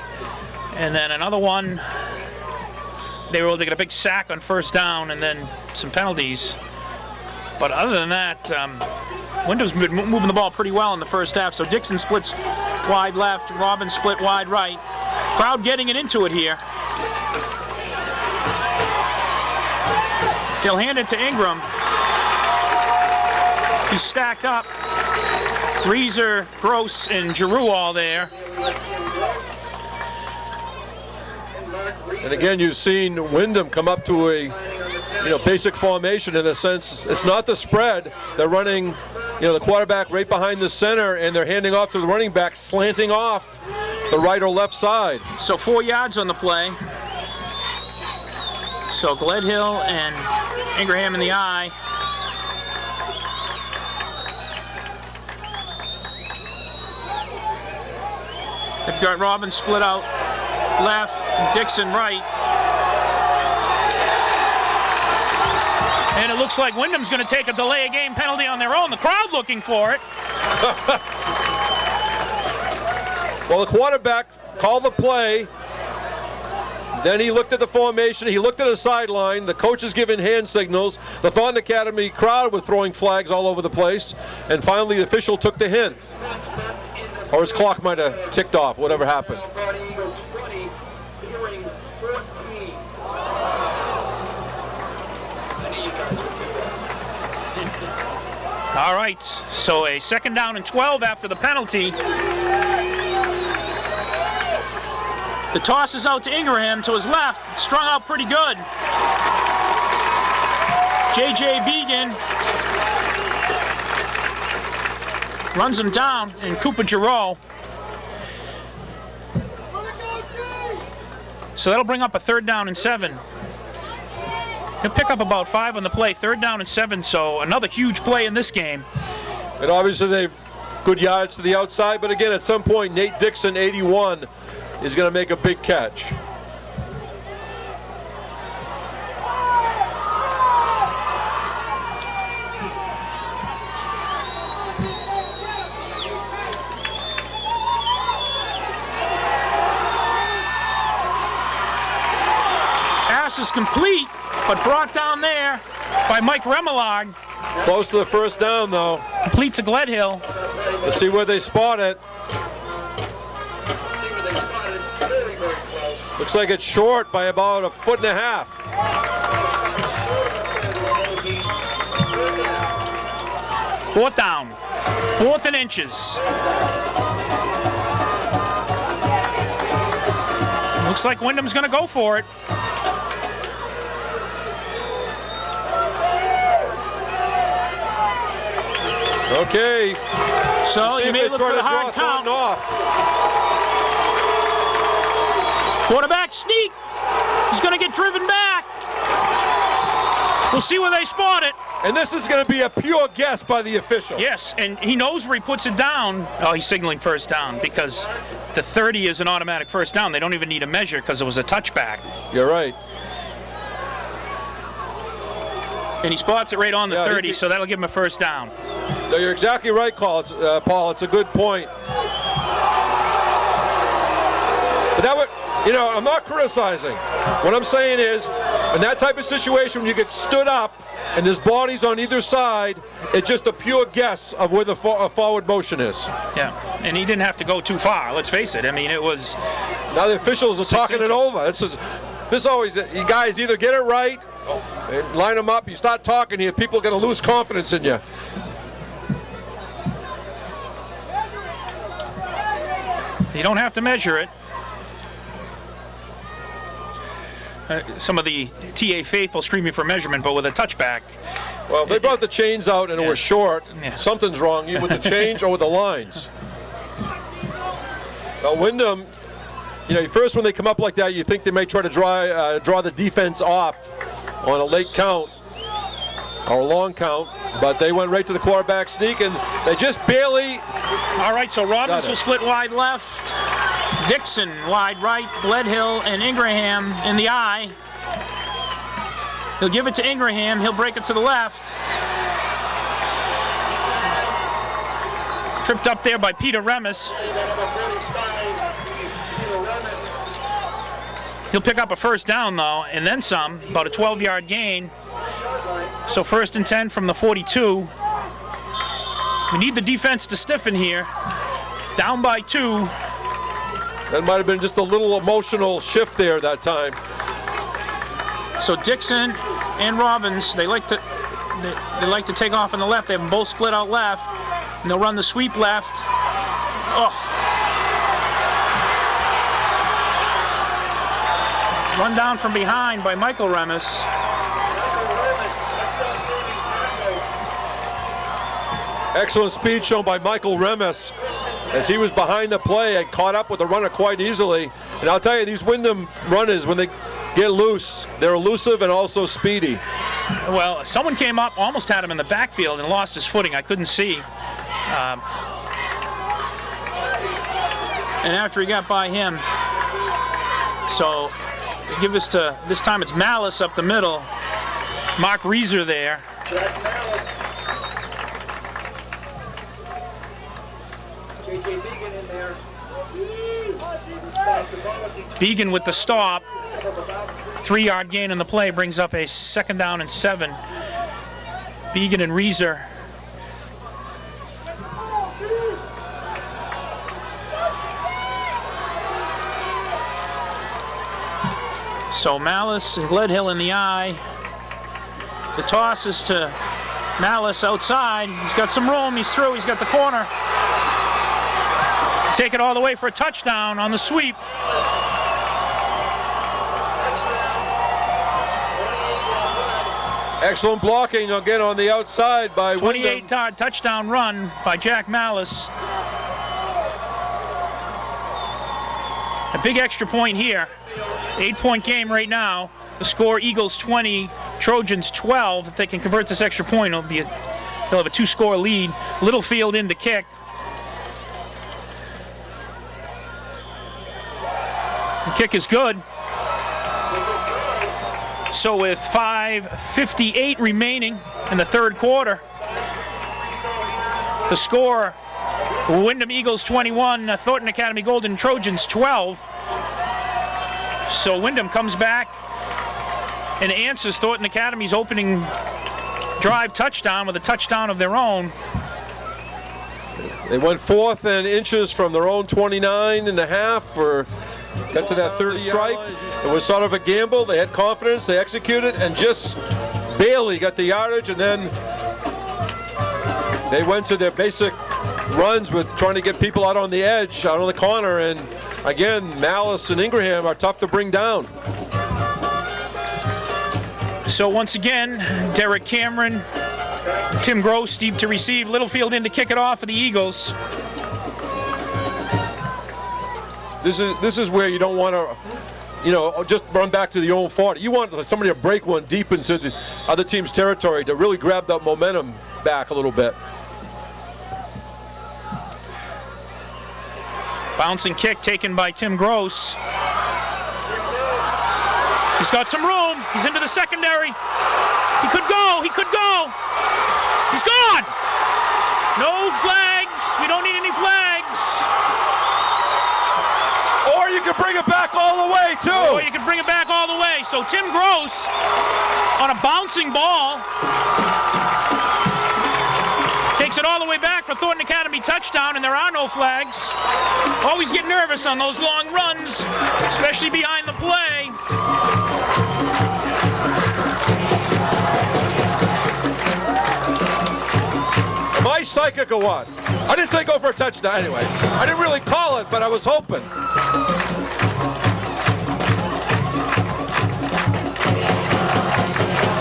and then another one, they were able to get a big sack on first down and then some penalties. But other than that, Windham's been moving the ball pretty well in the first half, so Dixon splits wide left, Robbins split wide right. Crowd getting it into it here. They'll hand it to Ingram. He's stacked up. Reeser, Gross, and Giroux all there. And again, you've seen Windham come up to a basic formation in the sense it's not the spread. They're running, the quarterback right behind the center, and they're handing off to the running back, slanting off the right or left side. So 4 yards on the play. So Gledhill and Ingraham in the eye. They've got Robbins split out left, Dixon right. And it looks like Windham's going to take a delay of game penalty on their own. The crowd looking for it. Well, the quarterback called the play. Then he looked at the formation. He looked at the sideline. The coach is giving hand signals. The Thornton Academy crowd were throwing flags all over the place. And finally, the official took the hint. Or his clock might have ticked off, whatever happened. All right, so a 2nd down and 12 after the penalty. The toss is out to Ingraham to his left. It's strung out pretty good. J.J. Began runs him down, and Cooper Giroux. So that'll bring up a 3rd down and 7. He'll pick up about 5 on the play, 3rd down and 7, so another huge play in this game. And obviously they've good yards to the outside, but again, at some point, Nate Dixon, 81, is going to make a big catch. Pass is complete, but brought down there by Mike Remillard. Close to the 1st down, though. Complete to Gledhill. Let's see where they spot it. Looks like it's short by about 1.5 feet. 4th down. 4th and inches. Looks like Windham's going to go for it. Okay. So you may look for the hard count. Quarterback sneak. He's going to get driven back. We'll see where they spot it. And this is going to be a pure guess by the official. Yes, and he knows where he puts it down. Oh, he's signaling 1st down because the 30 is an automatic 1st down. They don't even need a measure because it was a touchback. You're right. And he spots it right on the 30, so that'll give him a 1st down. No, you're exactly right, Paul. It's a good point. But that would, I'm not criticizing. What I'm saying is, in that type of situation, when you get stood up and there's bodies on either side, it's just a pure guess of where the forward motion is. Yeah, and he didn't have to go too far. Let's face it. I mean, it was. Now the officials are talking it over. This always, you guys either get it right, and line them up. You start talking here, people are going to lose confidence in you. You don't have to measure it. Some of the TA faithful screaming for measurement, but with a touchback. Well, if they brought the chains out and it was short, something's wrong, either with the change or with the lines. Now, Windham, first when they come up like that, you think they may try to draw the defense off on a late count or a long count, but they went right to the quarterback sneak, and they just barely. All right, so Robbins will split wide left. Dixon wide right, Gledhill and Ingraham in the eye. He'll give it to Ingraham, he'll break it to the left. Tripped up there by Peter Remmes. He'll pick up a 1st down though, and then some, about a 12-yard gain. So 1st and 10 from the 42. We need the defense to stiffen here. Down by 2. That might have been just a little emotional shift there that time. So Dixon and Robbins, they like to take off on the left. They have them both split out left, and they'll run the sweep left. Oh. Run down from behind by Michael Remmes. Excellent speed shown by Michael Remmes as he was behind the play and caught up with the runner quite easily. And I'll tell you, these Windham runners, when they get loose, they're elusive and also speedy. Well, someone came up, almost had him in the backfield and lost his footing. I couldn't see. And after he got by him, so give this to, this time it's Malice up the middle. Mark Reeser there. Began with the stop. 3-yard gain in the play brings up a 2nd down and 7. Began and Reeser. So Malice and Gledhill in the eye. The toss is to Malice outside. He's got some room. He's through. He's got the corner. Take it all the way for a touchdown on the sweep. Excellent blocking again on the outside by Windham. 28-yard touchdown run by Jack Malice. A big extra point here. 8-point game right now. The score, Eagles 20, Trojans 12. If they can convert this extra point, they'll have a 2-score lead. Littlefield in to kick. The kick is good. So with 5:58 remaining in the third quarter, the score, Windham Eagles 21, Thornton Academy Golden Trojans 12. So Windham comes back and answers Thornton Academy's opening drive touchdown with a touchdown of their own. They went 4th and inches from their own 29.5 got to that 30 stripe. It was sort of a gamble. They had confidence, they executed, and just barely got the yardage, and then they went to their basic runs with trying to get people out on the edge, out on the corner, and again, Malice and Ingraham are tough to bring down. So once again, Derek Cameron, Tim Gross, deep to receive, Littlefield in to kick it off for the Eagles. This is where you don't want to, just run back to the own 40. You want somebody to break one deep into the other team's territory to really grab that momentum back a little bit. Bouncing kick taken by Tim Gross. He's got some room. He's into the secondary. He could go. He could go. He's gone. No flags. We don't need any flags. Or you can bring it back all the way, too. Or you can bring it back all the way. So Tim Gross on a bouncing ball takes it all the way back for Thornton Academy touchdown, and there are no flags. Always get nervous on those long runs, especially behind the play. Am I psychic or what? I didn't say go for a touchdown anyway. I didn't really call it, but I was hoping.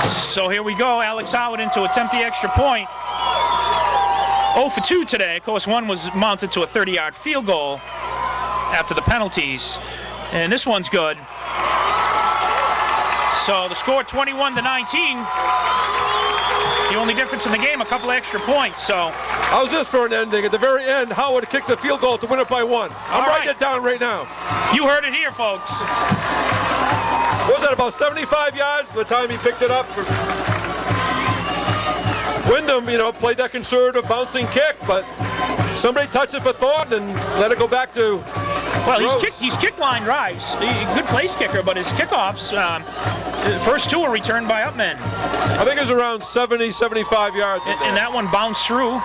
So here we go. Alex Howard in to attempt the extra point. 0 for 2 today. Of course, one was mounted to a 30-yard field goal after the penalties. And this one's good. So the score 21-19. The only difference in the game, a couple of extra points. So how's this for an ending? At the very end, Howard kicks a field goal to win it by 1. I'm writing it down right now. You heard it here, folks. What was that, about 75 yards by the time he picked it up? Windham, played that conservative bouncing kick, but somebody touched it for Thornton and let it go back to Well, Gross. he's kick line drives. Good place kicker, but his kickoffs, the first 2 were returned by upmen. I think it was around 70, 75 yards. And that one bounced through.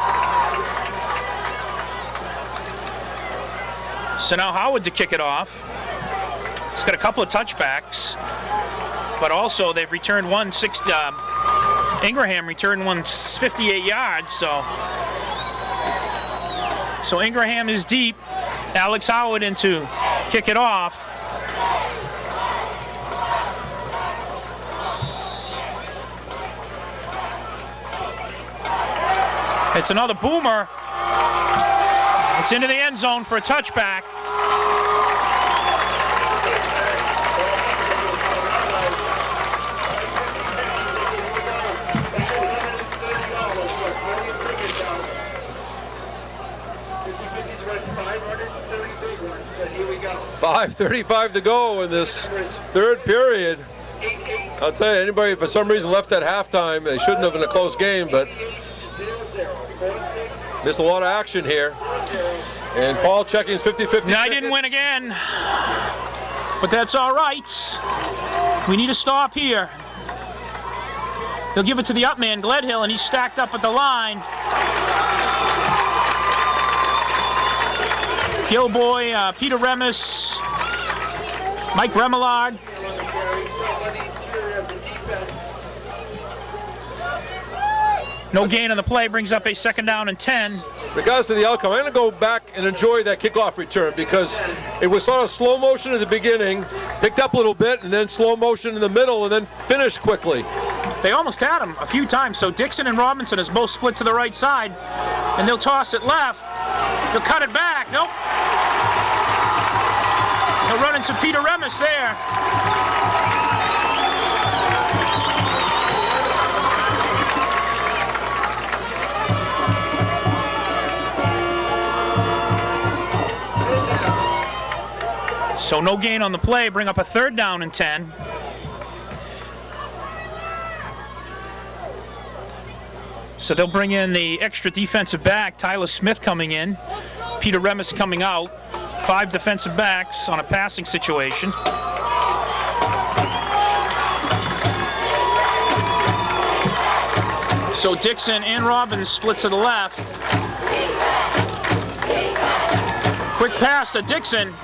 So now Howard to kick it off. He's got a couple of touchbacks, but also they've returned one. Ingraham returned one 58 yards. So Ingraham is deep. Alex Howard in to kick it off. It's another boomer. It's into the end zone for a touchback. .5:35 to go in this third period. I'll tell you, anybody for some reason left at halftime, they shouldn't have in a close game, but missed a lot of action here. And Paul checking his 50-50. I didn't win again, but that's all right. We need a stop here. They'll give it to the upman, Gledhill, and he's stacked up at the line. Gilboy, Peter Remmes, Mike Remillard. No gain on the play, brings up a 2nd down and 10. Regards to the outcome, I'm going to go back and enjoy that kickoff return because it was sort of slow motion at the beginning, picked up a little bit, and then slow motion in the middle, and then finished quickly. They almost had him a few times. So Dixon and Robinson is both split to the right side, and they'll toss it left. He'll cut it back. Nope. He'll run into Peter Remmes there. So no gain on the play, bring up a 3rd down and 10. So they'll bring in the extra defensive back, Tyler Smith coming in, Peter Remmes coming out, 5 defensive backs on a passing situation. So Dixon and Robbins split to the left. Quick pass to Dixon.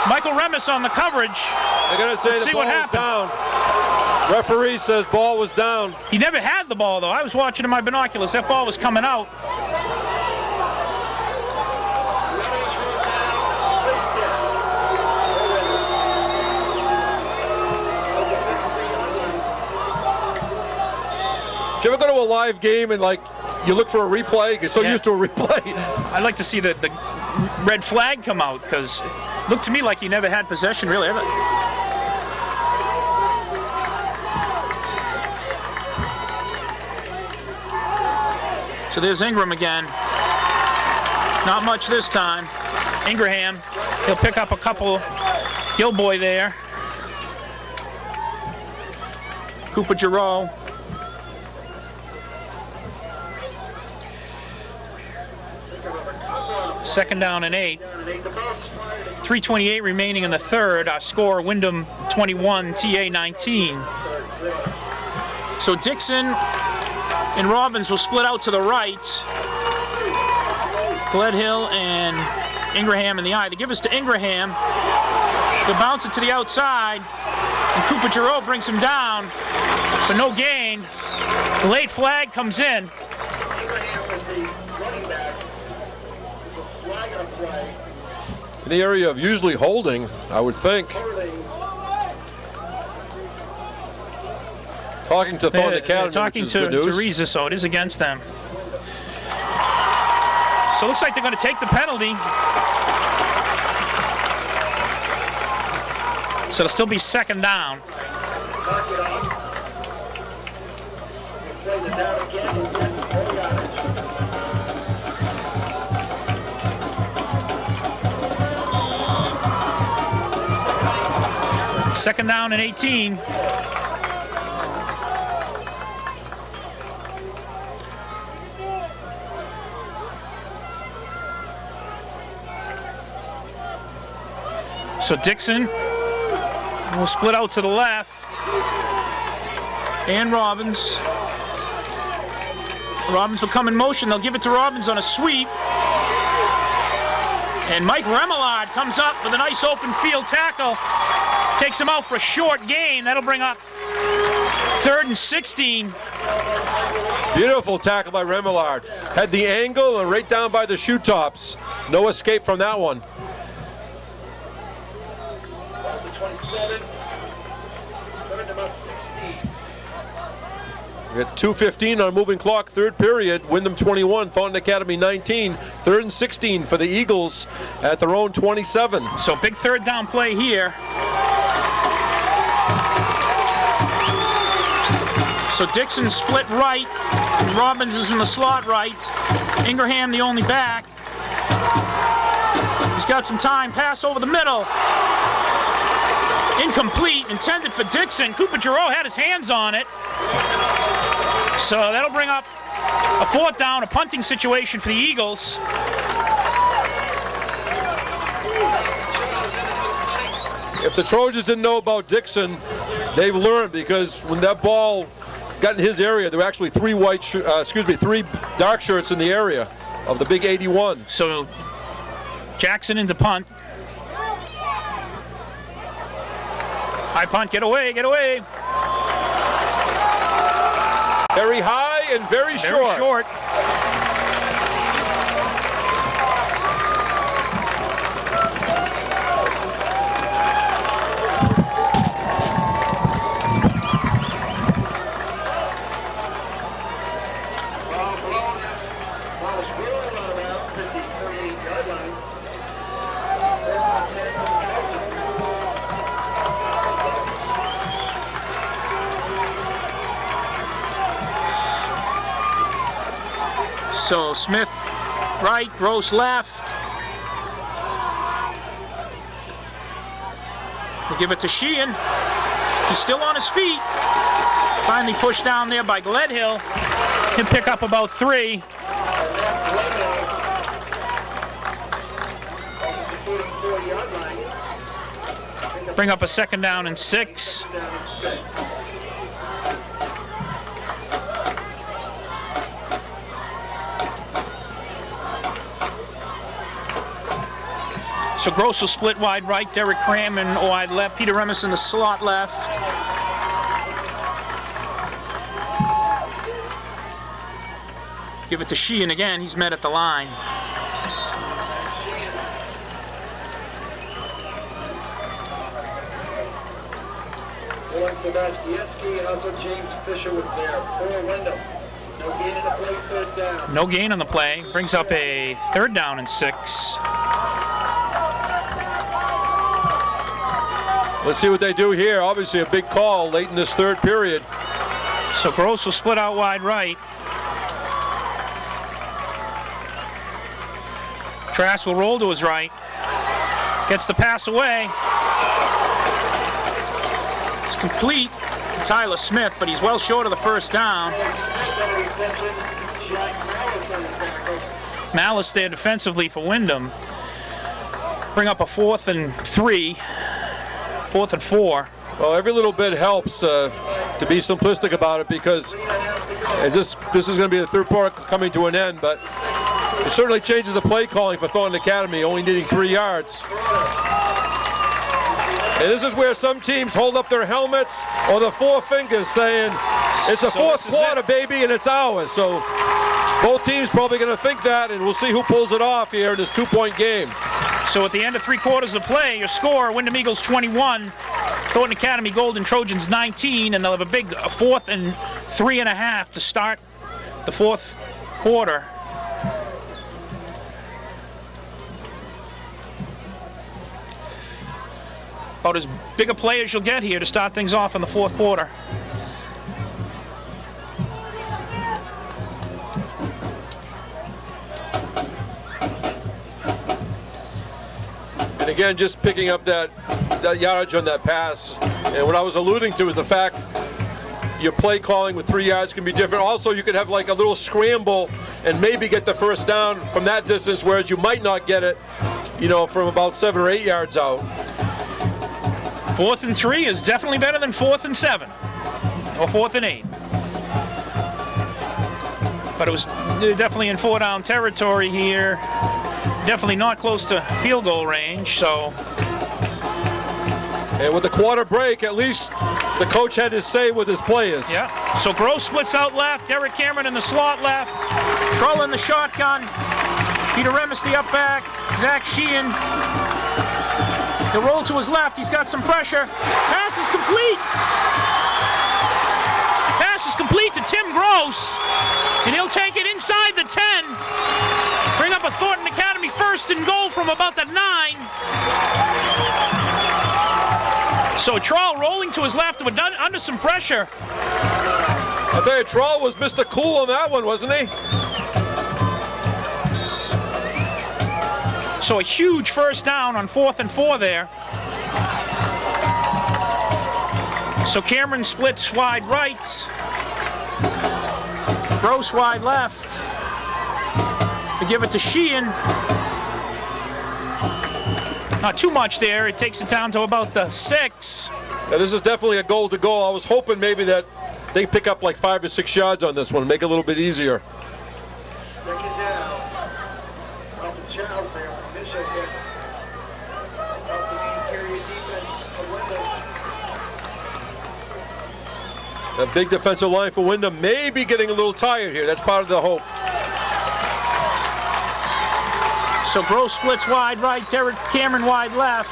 Michael Remmes on the coverage. They're going to say the ball was down. Referee says ball was down. He never had the ball, though. I was watching in my binoculars. That ball was coming out. Did you ever go to a live game and, like, you look for a replay? You're so used to a replay. I'd like to see the red flag come out, because it looked to me like he never had possession, really. So there's Ingram again. Not much this time. Ingraham, he'll pick up a couple. Gilboy there. Cooper Giroux. Second down and 8. 3:28 remaining in the 3rd. Our score, Windham 21, TA 19. So Dixon and Robbins will split out to the right. Gledhill and Ingraham in the eye. They give us to Ingraham. They'll bounce it to the outside. And Cooper Giroux brings him down for no gain. The late flag comes in. In the area of usually holding, I would think. Talking to Thornton Academy, talking which is good news. to Reza, so it is against them. So it looks like they're going to take the penalty. So it'll still be 2nd down. Second down and 18. So Dixon will split out to the left. And Robbins. Robbins will come in motion. They'll give it to Robbins on a sweep. And Mike Remillard comes up with a nice open field tackle. Takes him out for a short gain. That'll bring up 3rd and 16. Beautiful tackle by Remillard. Had the angle and right down by the shoe tops. No escape from that one. 27, third about 16. We got 2:15 on a moving clock, 3rd period. Windham 21, Thornton Academy 19. 3rd and 16 for the Eagles at their own 27. So big 3rd down play here. So Dixon split right, and Robbins is in the slot right. Ingraham the only back. He's got some time, pass over the middle. Incomplete, intended for Dixon. Cooper Giroux had his hands on it. So that'll bring up a 4th down, a punting situation for the Eagles. If the Trojans didn't know about Dixon, they've learned, because when that ball got in his area, there were actually 3 dark shirts in the area of the big 81. So Jackson into punt. High punt, get away, get away. Very high and very short. Very short. So Smith right, Gross left. We'll give it to Sheehan. He's still on his feet. Finally pushed down there by Gledhill. He'll pick up about 3. Bring up a 2nd down and 6. So Gross will split wide right, Derek Crammond wide left, Peter Remmes in the slot left. Give it to Sheehan again, he's met at the line. Sebastianski and also James Fisher was there for Windham. No gain in the play, 3rd down. No gain on the play, brings up a 3rd down and 6. Let's see what they do here. Obviously a big call late in this 3rd period. So Gross will split out wide right. Trask will roll to his right. Gets the pass away. It's complete to Tyler Smith, but he's well short of the 1st down. Malice there defensively for Windham. Bring up a 4th and 3. 4th and 4. Well, every little bit helps to be simplistic about it, because as this is going to be the 3rd part coming to an end, but it certainly changes the play calling for Thornton Academy, only needing 3 yards. And this is where some teams hold up their helmets or the 4 fingers saying, it's the 4th quarter, baby, and it's ours. So both teams probably going to think that, and we'll see who pulls it off here in this 2-point game. So at the end of 3 quarters of play, your score, Windham Eagles 21, Thornton Academy Golden Trojans 19, and they'll have a big 4th and 3.5 to start the 4th quarter. About as big a play as you'll get here to start things off in the 4th quarter. And again, just picking up that yardage on that pass, and what I was alluding to is the fact your play calling with 3 yards can be different. Also, you could have like a little scramble and maybe get the 1st down from that distance, whereas you might not get it, you know, from about 7 or 8 yards out. 4th and 3 is definitely better than 4th and 7 or 4th and 8. But it was definitely in 4-down territory here. Definitely not close to field goal range, so. And with the quarter break, at least the coach had his say with his players. Yeah, so Gross splits out left, Derek Cameron in the slot left, Trull in the shotgun, Peter Remmes the up back, Zach Sheehan. He'll roll to his left, he's got some pressure. Pass is complete. Pass is complete to Tim Gross, and he'll take it inside the 10. Bring up a Thornton Academy 1st and goal from about the 9. So Trull rolling to his left, but under some pressure. I'll tell you, Trull was Mr. Cool on that one, wasn't he? So a huge 1st down on 4th and 4 there. So Cameron splits wide right. Gross wide left. We give it to Sheehan. Not too much there. It takes it down to about the 6. Now, this is definitely a goal to goal. I was hoping maybe that they pick up like 5 or 6 yards on this one and make it a little bit easier. 2nd down. Alpha Charles there. Bishop hit. Help the interior defense of Windham. A big defensive line for Windham may be getting a little tired here. That's part of the hope. So Gross splits wide right, Derek Cameron wide left.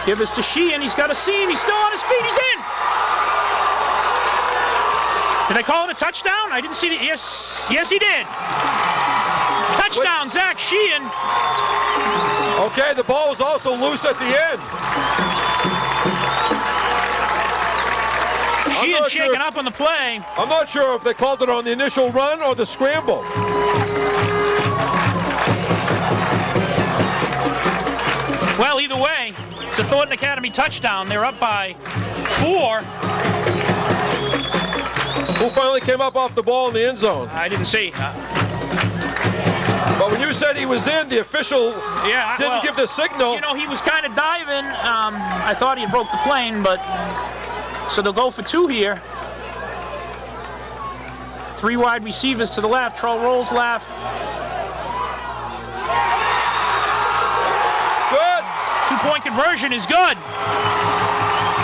Give us to Sheehan, he's got a seam, he's still on his feet, he's in! Did I call it a touchdown? I didn't see it. Yes, he did. Touchdown, Zach Sheehan. Okay, the ball was also loose at the end. Sheehan not shaking sure. up on the play. I'm not sure if they called it on the initial run or the scramble. Well, either way, it's a Thornton Academy touchdown. They're up by 4. Who finally came up off the ball in the end zone? I didn't see. But when you said he was in, the official didn't give the signal. You know, he was kind of diving. I thought he had broke the plane, but so they'll go for 2 here. 3 wide receivers to the left. Troll rolls left. Good. 2-point conversion is good.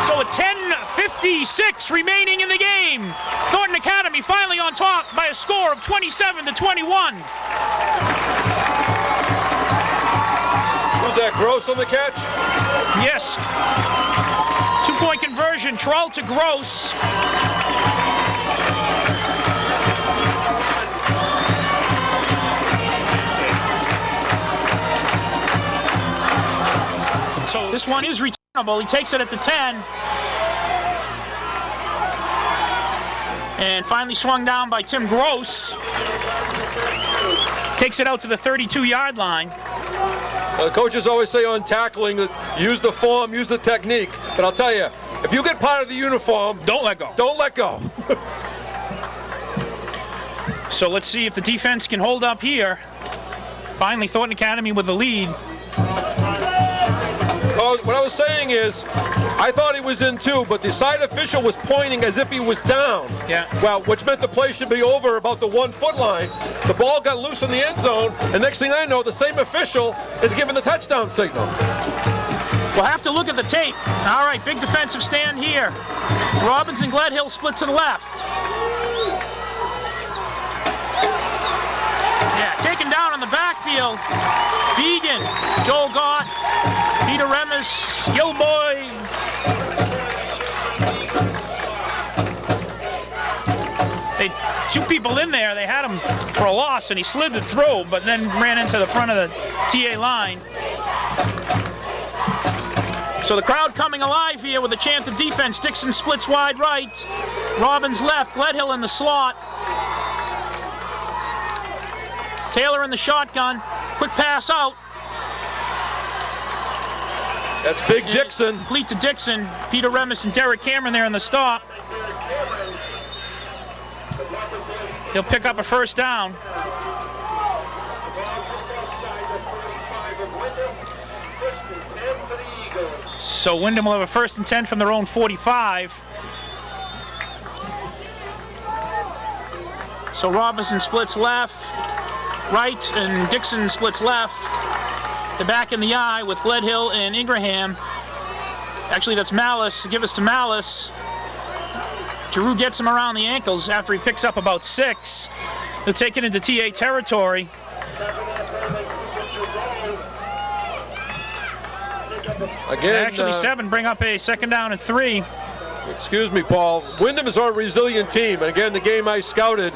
So a 10:56 remaining in the game. Thornton Academy finally on top by a score of 27-21. Was that Gross on the catch? Yes. 2-point conversion. Troll to Gross. So this one is returnable. He takes it at the 10. And finally swung down by Tim Gross. Takes it out to the 32-yard line. The coaches always say on tackling that use the form, use the technique. But I'll tell you, if you get part of the uniform, Don't let go. don't let go. So let's see if the defense can hold up here. Finally, Thornton Academy with the lead. Well, what I was saying is, I thought he was in too, but the side official was pointing as if he was down. Yeah. Well, which meant the play should be over about the 1-foot line. The ball got loose in the end zone, and next thing I know, the same official is giving the touchdown signal. We'll have to look at the tape. All right, big defensive stand here. Robbins and Gledhill split to the left. Yeah, taken down on the backfield. Vegan, Joel Gott, Peter Remmes, Gilboy. They 2 people in there. They had him for a loss, and he slithered through, but then ran into the front of the TA line. So the crowd coming alive here with a chant of defense. Dixon splits wide right. Robbins left. Gledhill in the slot. Taylor in the shotgun. Quick pass out. That's Big Dixon. Complete to Dixon. Peter Remmes and Derek Cameron there in the stop. He'll pick up a first down. So Windham will have a 1st and 10 from their own 45. So Robinson splits left, right, and Dixon splits left. They're back in the eye with Gledhill and Ingraham. Actually, that's Malice. Give us to Malice. Giroux gets him around the ankles after he picks up about 6. They'll take it into TA territory. Again, Actually, 7 bring up a 2nd down and 3. Excuse me, Paul. Windham is our resilient team, and again, the game I scouted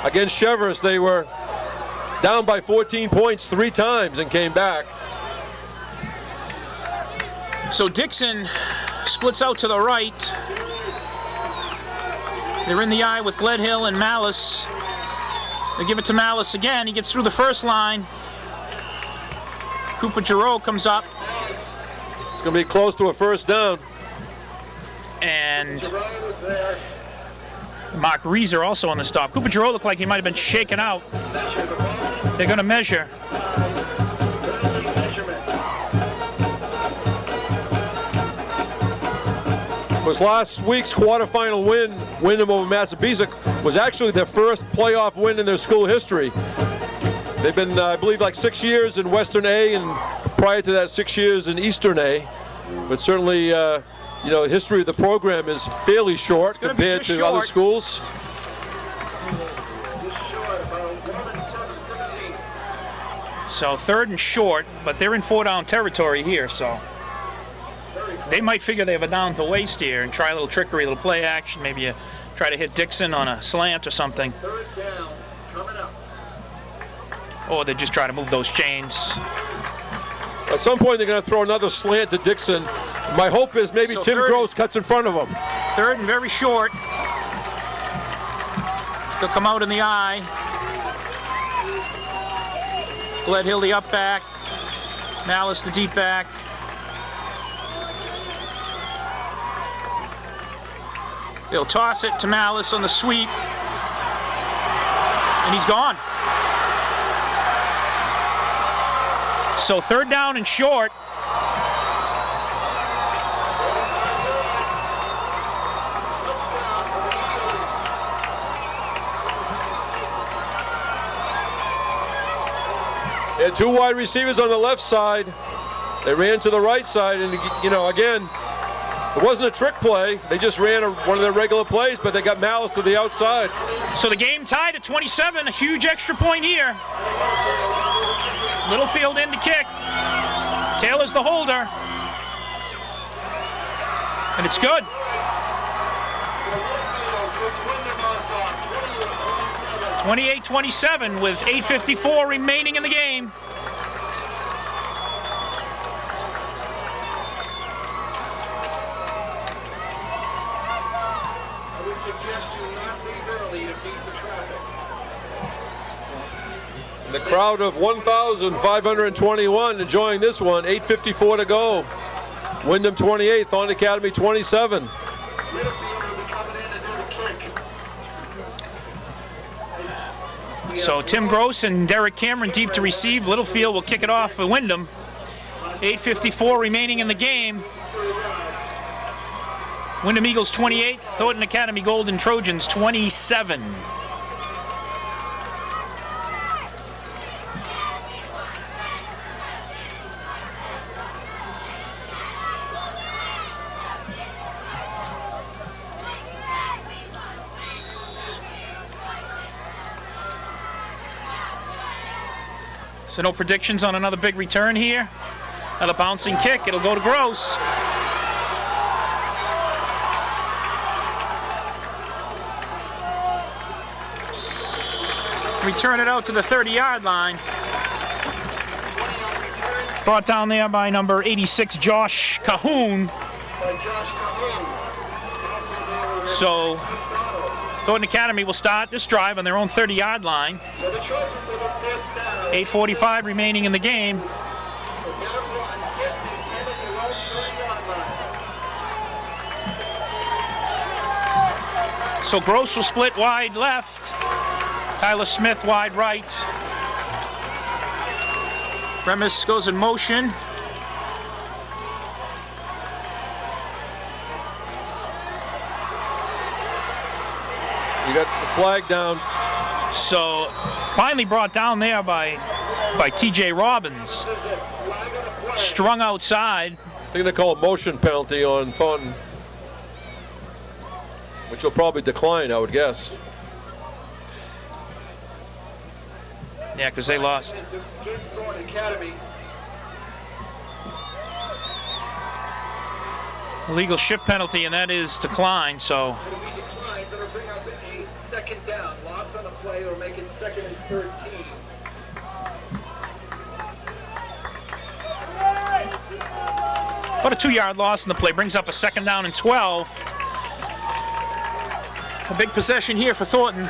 against Cheverus, they were down by 14 points 3 times and came back. So Dixon splits out to the right. They're in the eye with Gledhill and Malice. They give it to Malice again. He gets through the first line. Cooper Giroux comes up. It's going to be close to a first down. And Mark Reeser also on the stop. Cooper Giroux looked like he might have been shaken out. They're going to measure. Was last week's quarterfinal win, Windham over Massabesic, was actually their first playoff win in their school history. They've been, I believe, like 6 years in Western A, and prior to that, 6 years in Eastern A. But certainly, you know, the history of the program is fairly short compared to other schools. So 3rd and short, but they're in 4-down territory here, so they might figure they have a down to waste here and try a little trickery, a little play action. Maybe you try to hit Dixon on a slant or something. 3rd down, coming up. Or they just try to move those chains. At some point, they're going to throw another slant to Dixon. My hope is maybe So Tim third- Gross cuts in front of him. Third and very short. He'll come out in the eye. Gledhill the up back. Malice the deep back. He'll toss it to Malice on the sweep. And he's gone. So third down and short. They had two wide receivers on the left side. They ran to the right side, and you know, again, it wasn't a trick play. They just ran one of their regular plays, but they got Malice to the outside. So the game tied at 27. A huge extra point here. Littlefield in to kick. Taylor's the holder. And it's good. 28-27 with 8:54 remaining in the game. I would suggest you not leave early to beat the traffic. The crowd of 1,521 enjoying this one. 8:54 to go. Windham 28, Thornton Academy 27. So Tim Gross and Derek Cameron deep to receive. Littlefield will kick it off for Windham. 8:54 remaining in the game. Windham Eagles 28, Thornton Academy Golden Trojans 27. So no predictions on another big return here. Another bouncing kick. It'll go to Gross. Return it out to the 30-yard line. Brought down there by number 86, Josh Cahoon. So Thornton Academy will start this drive on their own 30-yard line. 8:45 remaining in the game. So Gross will split wide left. Tyler Smith wide right. Remmes goes in motion. You got the flag down. So finally brought down there by TJ Robbins. Strung outside. They're going to call a motion penalty on Thornton, which will probably decline, I would guess. Yeah, because they lost. Illegal shift penalty, and that is declined, so. Second down, loss on a play or make it 2nd and 13. About a 2-yard loss in the play, brings up a 2nd down and 12. A big possession here for Thornton.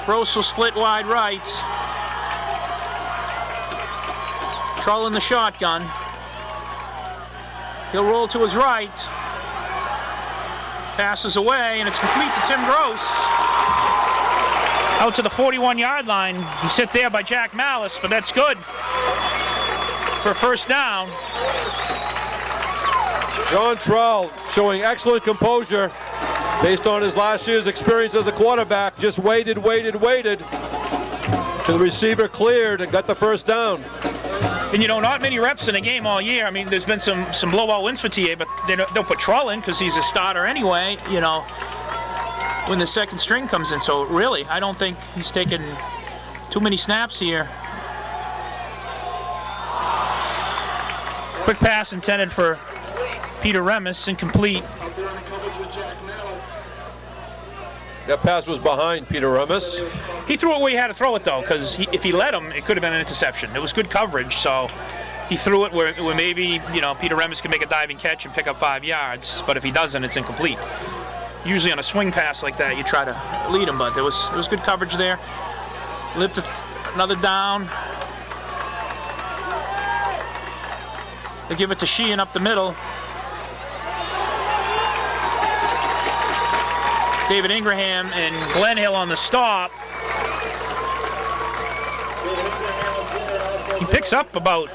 Gross will split wide right. Trolling the shotgun. He'll roll to his right. Passes away, and it's complete to Tim Gross. Out to the 41-yard line. He's hit there by Jack Malice, but that's good for a first down. John Trowell showing excellent composure based on his last year's experience as a quarterback. Just waited till the receiver cleared and got the first down. And you know, not many reps in a game all year. I mean, there's been some blowout wins for TA, but they'll put Trowell in because he's a starter anyway, you know, when the second string comes in. So really, I don't think he's taken too many snaps here. Quick pass intended for Peter Remmes, incomplete. That pass was behind Peter Remmes. He threw it where he had to throw it, though, because if he let him, it could have been an interception. It was good coverage, so he threw it where maybe, you know, Peter Remmes can make a diving catch and pick up 5 yards, but if he doesn't, it's incomplete. Usually on a swing pass like that, you try to lead him, but there was good coverage there. Lift another down. They give it to Sheehan up the middle. David Ingraham and Glenhill on the stop. He picks up about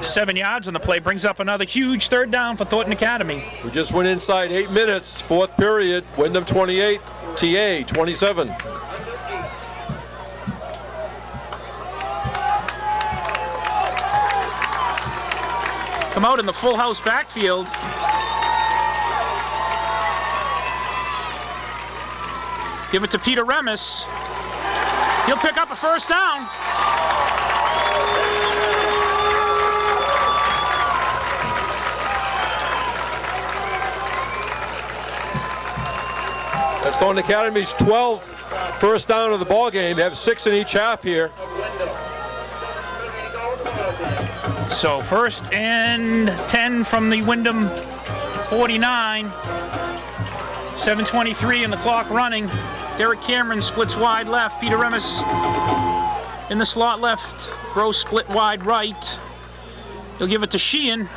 7 yards on the play, brings up another huge third down for Thornton Academy. We just went inside 8 minutes, fourth period. Windham 28, TA 27. Come out in the full house backfield. Give it to Peter Remmes. He'll pick up a first down. That's Thornton Academy's 12th first down of the ball game. They have 6 in each half here. So 1st and 10 from the Windham 49. 7:23 and the clock running. Derek Cameron splits wide left. Peter Remmes in the slot left. Gross split wide right. He'll give it to Sheehan.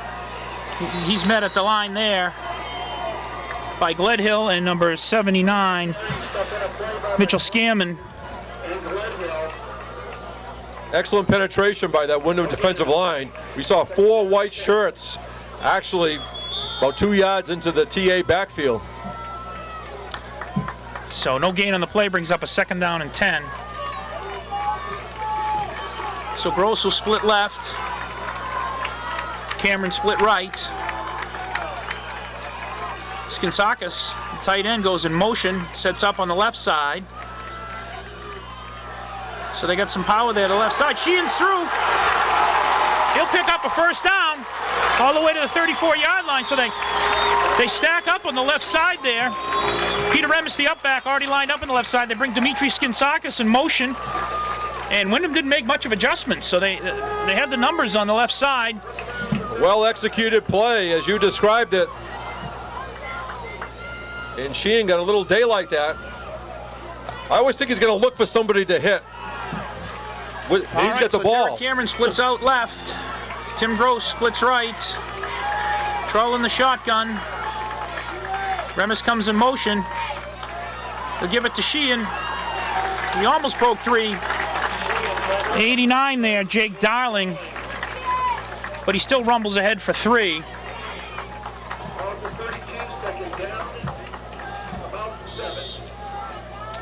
He's met at the line there by Gledhill and number 79, Mitchell Scammon. Excellent penetration by that Windham defensive line. We saw 4 white shirts actually about 2 yards into the TA backfield. So no gain on the play, brings up a 2nd down and 10. So Gross will split left. Cameron split right. Skinsakis, the tight end, goes in motion, sets up on the left side. So they got some power there to the left side. Sheehan's through. He'll pick up a first down all the way to the 34-yard line. So they stack up on the left side there. Peter Remmes, the up back, already lined up on the left side. They bring Dimitri Skinsakis in motion. And Windham didn't make much of adjustments, so they had the numbers on the left side. Well executed play, as you described it. And Sheehan got a little day like that. I always think he's going to look for somebody to hit. He's got the ball. Derek Cameron splits out left. Tim Gross splits right. Trolling the shotgun. Remmes comes in motion. He'll give it to Sheehan. He almost broke 3. 89 there, Jake Darling. But he still rumbles ahead for 3.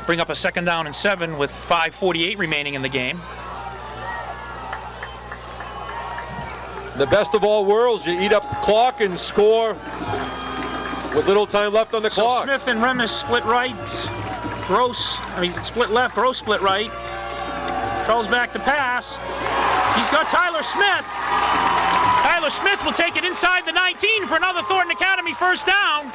Bring up a 2nd down and 7 with 5:48 remaining in the game. The best of all worlds, you eat up the clock and score with little time left on the clock. So Smith and Remmes split right. Split left, Gross split right. Calls back to pass. He's got Tyler Smith. Tyler Smith will take it inside the 19 for another Thornton Academy first down.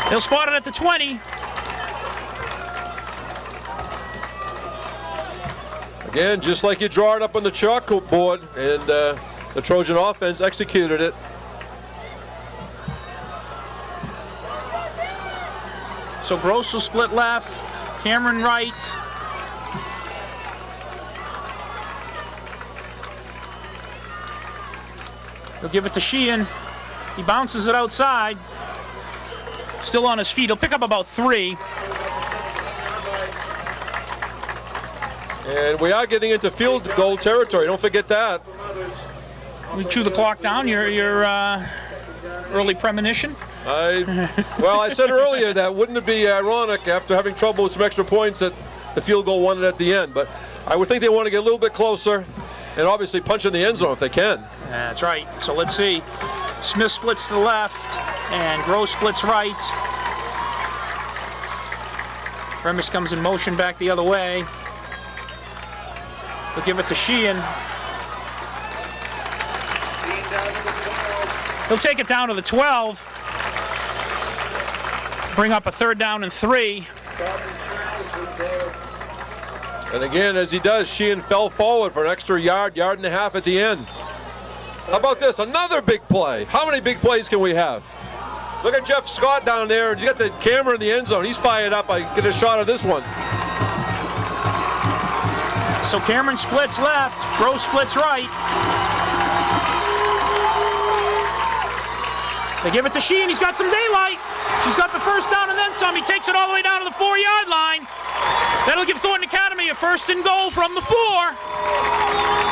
They'll spot it at the 20. Again, just like you draw it up on the chalkboard, and the Trojan offense executed it. So Gross will split left, Cameron right. He'll give it to Sheehan. He bounces it outside. Still on his feet. He'll pick up about 3. And we are getting into field goal territory. Don't forget that. We chew the clock down. Your early premonition. Well, I said earlier that wouldn't it be ironic after having trouble with some extra points that the field goal won it at the end. But I would think they want to get a little bit closer and obviously punch in the end zone if they can. That's right. So let's see. Smith splits to the left and Gross splits right. Remmes comes in motion back the other way. He'll give it to Sheehan. He'll take it down to the 12. Bring up a 3rd down and 3. And again, as he does, Sheehan fell forward for an extra yard and a half at the end. How about this? Another big play. How many big plays can we have? Look at Jeff Scott down there. He's got the camera in the end zone. He's fired up. I get a shot of this one. So Cameron splits left, Rose splits right. They give it to Sheehan. He's got some daylight. He's got the first down and then some. He takes it all the way down to the 4-yard line. That'll give Thornton Academy a 1st and goal from the 4.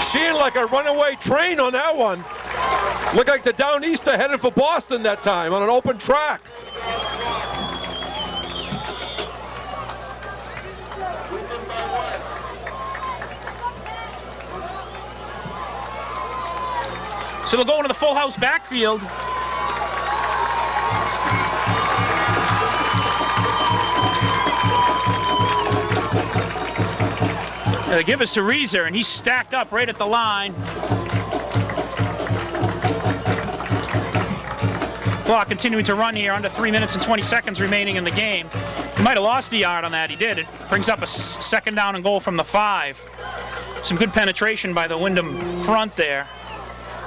Sheehan like a runaway train on that one. Looked like the Down Easter headed for Boston that time on an open track. So they'll go into the full house backfield. They give us to Reeser, and he's stacked up right at the line. Clock continuing to run here, under 3 minutes and 20 seconds remaining in the game. He might have lost a yard on that. He did. It brings up a 2nd down and goal from the 5. Some good penetration by the Windham front there.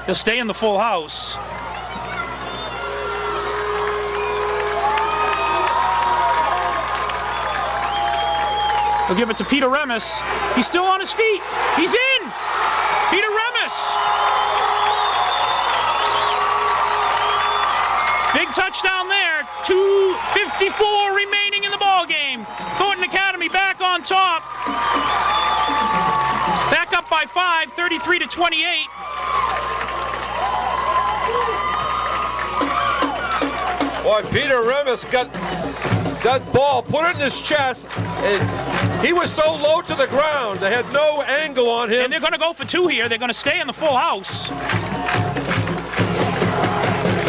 He'll stay in the full house. He'll give it to Peter Remmes. He's still on his feet. He's in! Peter Remmes! Big touchdown there. 2:54 remaining in the ball game. Thornton Academy back on top. Back up by 5, 33-28. Boy, Peter Remmes got that ball, put it in his chest, and he was so low to the ground, they had no angle on him. And they're going to go for 2 here. They're going to stay in the full house.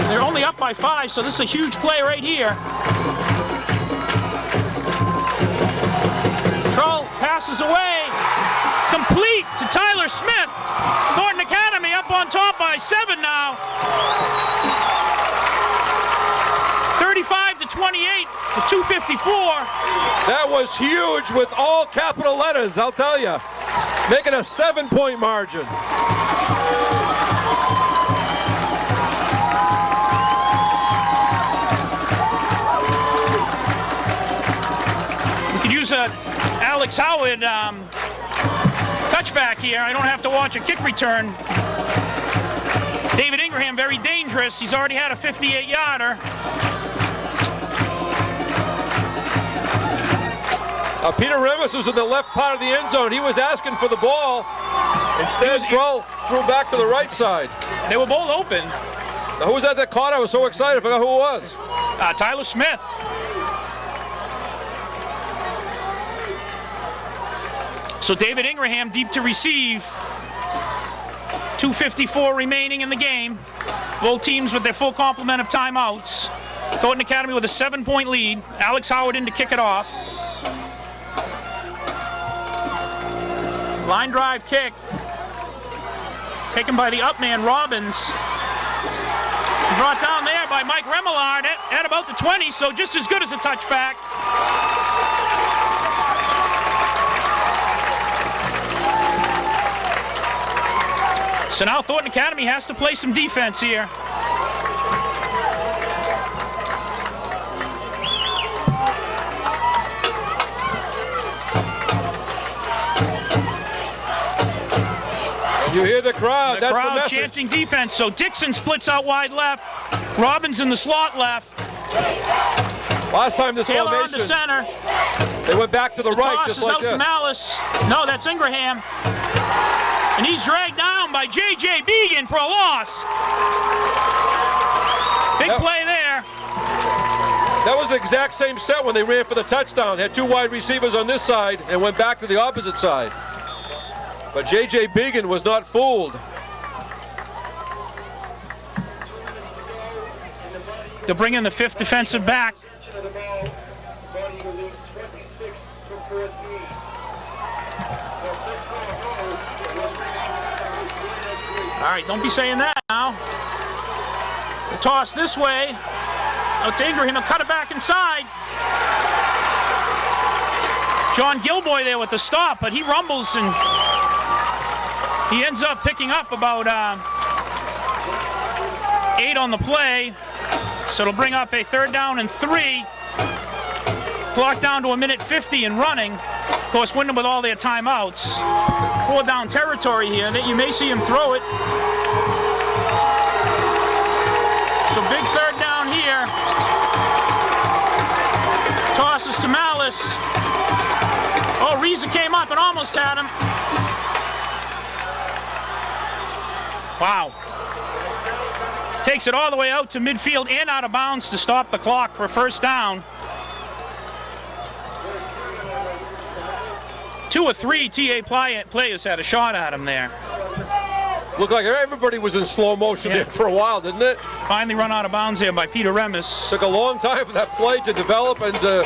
They're only up by 5, so this is a huge play right here. Troll passes away. Complete to Tyler Smith. Thornton Academy up on top by 7 now. 35-28 to 2:54. That was huge with all capital letters, I'll tell you. Making a 7-point margin. We could use a Alex Howard touchback here. I don't have to watch a kick return. David Ingraham, very dangerous. He's already had a 58-yarder. Peter Remmes was in the left part of the end zone. He was asking for the ball. Instead, Troll threw back to the right side. They were both open. Now, who was that caught? I was so excited. I forgot who it was. Tyler Smith. So David Ingraham deep to receive. 2:54 remaining in the game. Both teams with their full complement of timeouts. Thornton Academy with a 7-point lead. Alex Howard in to kick it off. Line drive kick. Taken by the up man, Robbins. Brought down there by Mike Remillard at about the 20, so just as good as a touchback. So now Thornton Academy has to play some defense here. You hear the crowd. The That's crowd the message. chanting defense. So Dixon splits out wide left. Robbins in the slot left. Last time this Taylor on formation, the center. they went back to the right Toss just is like out this. to Malice. No, that's Ingraham. And he's dragged down by J.J. Began for a loss. Big play there. That was the exact same set when they ran for the touchdown. Had 2 wide receivers on this side and went back to the opposite side. But J.J. Began was not fooled. They'll bring in the 5th defensive back. All right, don't be saying that now. The toss this way. Out to Ingraham, he'll cut it back inside. John Gilboy there with the stop, but he rumbles and he ends up picking up about 8 on the play. So it'll bring up a 3rd down and 3. Clock down to 1:50 and running. Of course, Windham with all their timeouts. 4 down territory here. That you may see him throw it. So big 3rd down here. Tosses to Malice. Oh, Reza came up and almost had him. Wow. Takes it all the way out to midfield and out of bounds to stop the clock for 1st down. 2 or 3 TA players had a shot at him there. Looked like everybody was in slow motion there for a while, didn't it? Finally run out of bounds here by Peter Remmes. Took a long time for that play to develop and to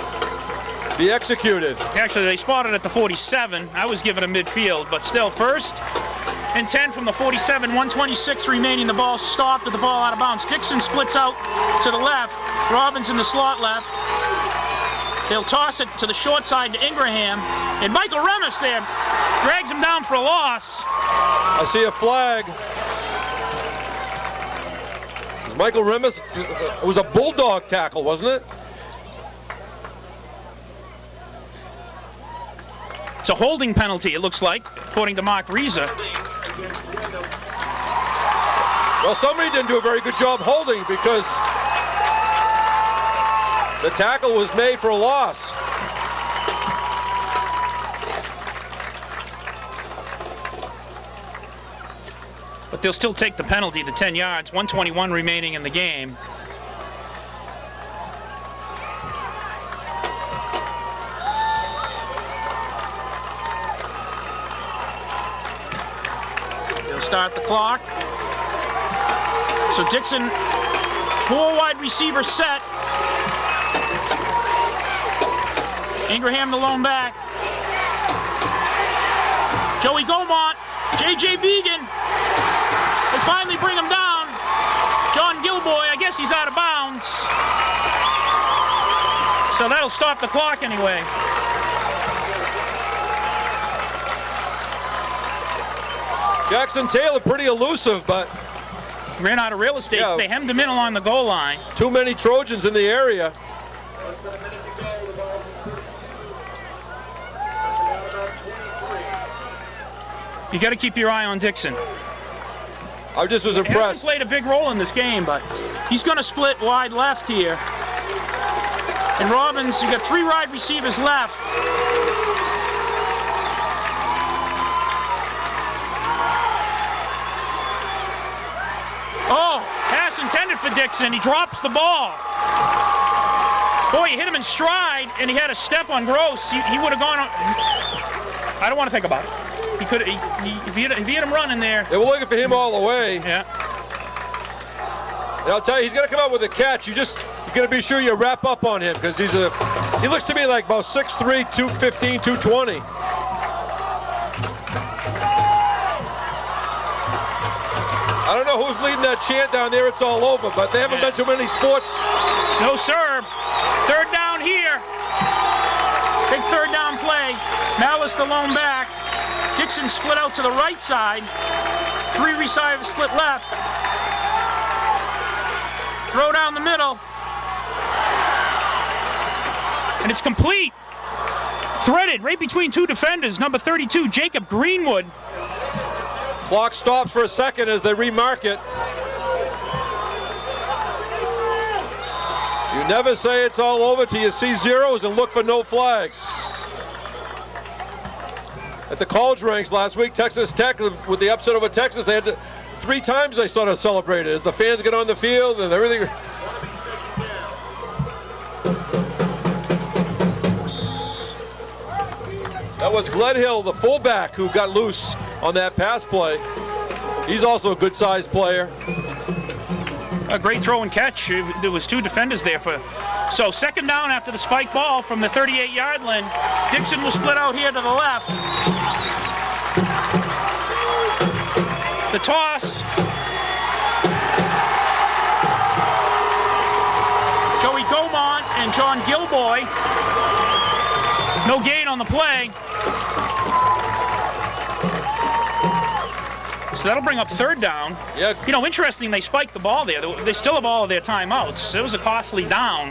be executed. Actually, they spotted at the 47. I was given a midfield, but still 1st and 10 from the 47. 1:26 remaining. The ball stopped with the ball out of bounds. Dixon splits out to the left. Robbins in the slot left. They'll toss it to the short side to Ingraham. And Michael Remmes there drags him down for a loss. I see a flag. Was Michael Remmes, it was a bulldog tackle, wasn't it? It's a holding penalty, it looks like, according to Mark Reza. Well, somebody didn't do a very good job holding because the tackle was made for a loss. But they'll still take the penalty, the 10 yards, 1:21 remaining in the game. They'll start the clock. So Dixon, 4 wide receivers set. Ingraham the lone back. Joey Gaumont, J.J. Began. They finally bring him down. John Gilboy, I guess he's out of bounds. So that'll stop the clock anyway. Jackson Taylor pretty elusive, but Ran out of real estate. Yeah. They hemmed him in along the goal line. too many Trojans in the area. You got to keep your eye on Dixon. I just was He hasn't impressed. played a big role in this game, but he's going to split wide left here. And Robbins, you got 3 wide receivers left. Oh, pass intended for Dixon. He drops the ball. Boy, he hit him in stride, and he had a step on Gross. He would have gone on. I don't want to think about it. He could, if he hit him running there. They were looking for him all the way. Yeah. And I'll tell you, he's going to come out with a catch. You got to be sure you wrap up on him because he looks to me like about 6'3", 215, 220. I don't know who's leading that chant down there. It's all over, but they haven't been to many sports. No, sir. 3rd down here. Big 3rd down play. Malice the lone back. Dixon split out to the right side. 3 receivers split left. Throw down the middle. And it's complete. Threaded right between 2 defenders. Number 32, Jacob Greenwood. Clock stops for a second as they remark it. You never say it's all over till you see zeros and look for no flags. At the college ranks last week, Texas Tech, with the upset over Texas, they had to, 3 times they sort of celebrated as the fans get on the field and everything. That was Gledhill, the fullback, who got loose on that pass play. He's also a good-sized player. A great throw and catch. There was 2 defenders there for. So 2nd down after the spike ball from the 38-yard line. Dixon will split out here to the left. The toss. Joey Gaumont and John Gilboy. No gain on the play. So that'll bring up third down. Yeah. You know, interesting, they spiked the ball there. They still have all of their timeouts. It was a costly down.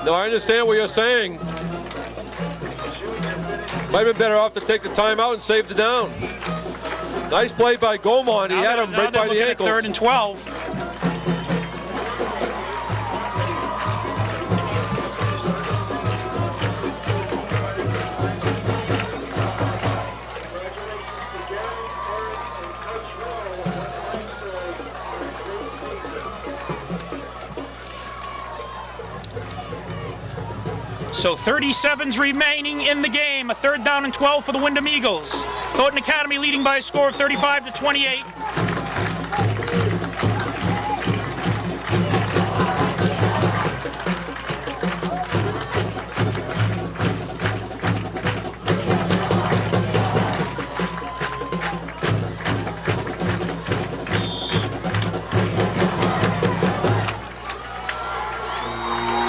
No, I understand what you're saying. Might have been better off to take the timeout and save the down. Nice play by Gomond. He had him right by the ankles. 3rd and 12. So 37's remaining in the game. A 3rd down and 12 for the Windham Eagles. Thornton Academy leading by a score of 35-28.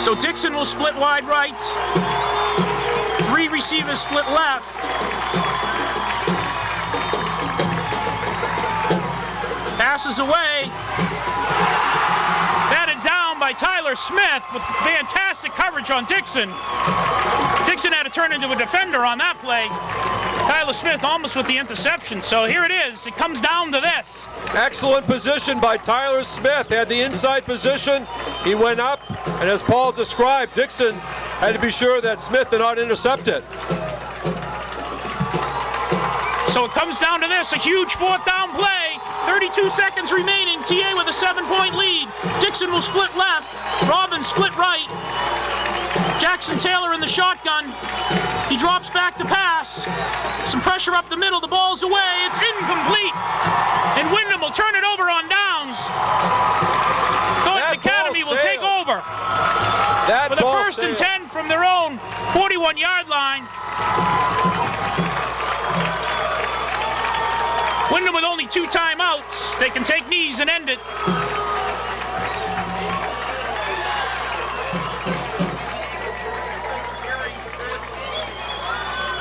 So Dixon will split wide right. 3 receivers split left. Passes away. Batted down by Tyler Smith with fantastic coverage on Dixon. Dixon had to turn into a defender on that play. Tyler Smith almost with the interception. So here it is. It comes down to this. Excellent position by Tyler Smith. He had the inside position. He went up, and as Paul described, Dixon had to be sure that Smith did not intercept it. So it comes down to this, a huge 4th down play. 32 seconds remaining. TA with a 7-point lead. Dixon will split left. Robbins split right. Jackson Taylor in the shotgun. He drops back to pass. Some pressure up the middle. The ball's away. It's incomplete. And Windham will turn it over on downs. Thornton Academy will take over. With a 1st and 10 from their own 41-yard line. Windham with only 2 timeouts. They can take knees and end it.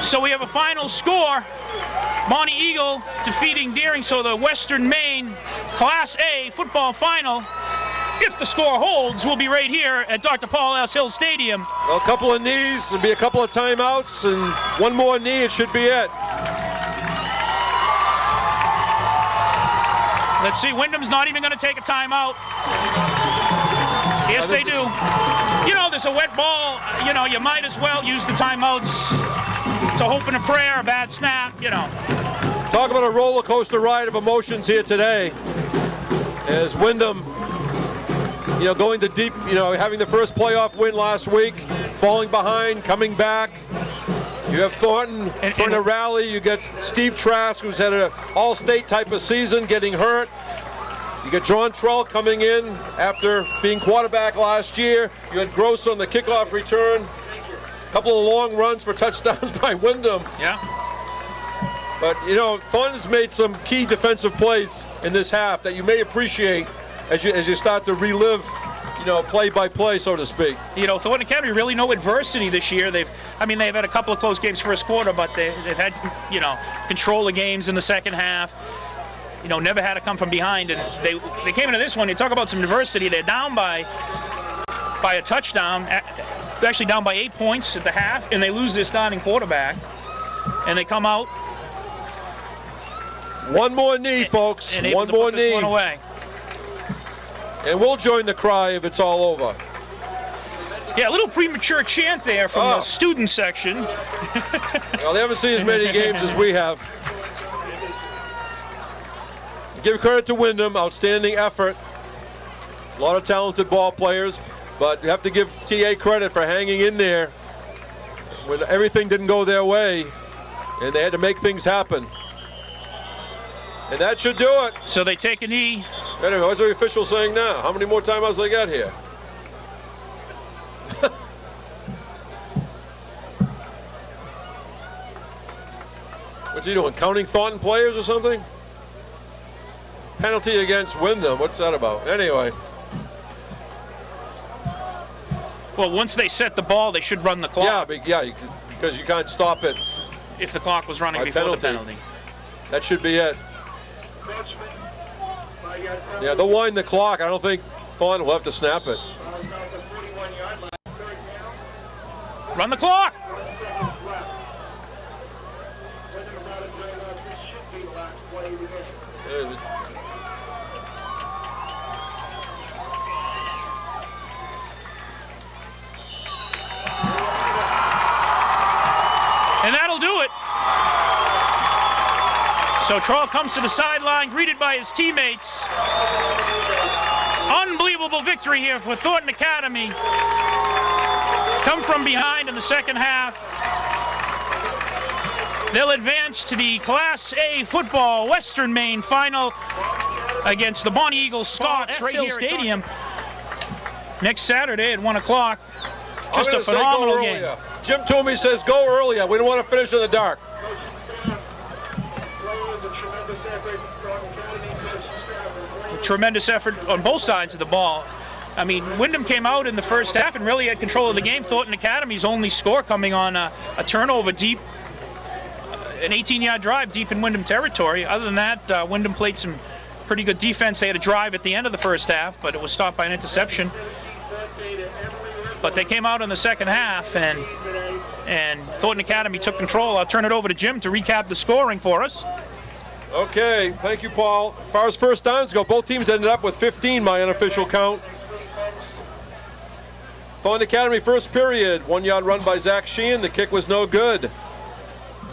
So we have a final score. Bonnie Eagle defeating Deering. So the Western Maine Class A football final, if the score holds, will be right here at Dr. Paul S. Hill Stadium. Well, a couple of knees, there'll be a couple of timeouts, and one more knee, it should be it. Let's see, Windham's not even going to take a timeout. Yes, they do. You know, there's a wet ball. You know, you might as well use the timeouts. It's a hope and a prayer, a bad snap, you know. Talk about a roller coaster ride of emotions here today. As Windham, you know, going to deep, you know, having the first playoff win last week, falling behind, coming back. You have Thornton trying to rally. You get Steve Trask, who's had an all-state type of season, getting hurt. You get John Trell coming in after being quarterback last year. You had Gross on the kickoff return. A couple of long runs for touchdowns by Windham. Yeah. But, you know, Thornton's made some key defensive plays in this half that you may appreciate as you start to relive, you know, play by play, so to speak. You know, Thornton Academy really no adversity this year. They've had a couple of close games first quarter, but they've had, you know, control of games in the second half. You know, never had to come from behind, and they came into this one. You talk about some adversity. They're down by a touchdown. They're actually down by 8 points at the half, and they lose their starting quarterback, and they come out. One more knee, folks. One more knee. One away. And we'll join the cry if it's all over. Yeah, a little premature chant there from the student section. Well, they haven't seen as many games as we have. Give credit to Windham, outstanding effort. A lot of talented ball players, but you have to give TA credit for hanging in there when everything didn't go their way, and they had to make things happen. And that should do it. So they take a knee. Anyway, what's the official saying now? How many more timeouts they got here? What's he doing? Counting Thornton players or something? Penalty against Windham. What's that about? Anyway. Well, once they set the ball, they should run the clock. Because you can't stop it. If the clock was running By before penalty. the penalty. That should be it. Yeah, they'll wind the clock. I don't think Thornton will have to snap it. Run the clock! And that'll do it. So Troll comes to the sideline, greeted by his teammates. Unbelievable victory here for Thornton Academy. Come from behind in the second half. They'll advance to the Class A football Western Maine Final against the Bonnie Eagles Scots right here at Stadium next Saturday at 1 o'clock. Just a phenomenal game. Jim Twomey says go earlier. We don't want to finish in the dark. Tremendous effort on both sides of the ball. I mean, Windham came out in the first half and really had control of the game. Thornton Academy's only score coming on a turnover deep, an 18-yard drive deep in Windham territory. Other than that, Windham played some pretty good defense. They had a drive at the end of the first half, but it was stopped by an interception. But they came out in the second half, and Thornton Academy took control. I'll turn it over to Jim to recap the scoring for us. Okay, thank you, Paul. As far as first downs go, both teams ended up with 15, my unofficial count. Thornton Academy first period, 1-yard run by Zach Sheehan. The kick was no good.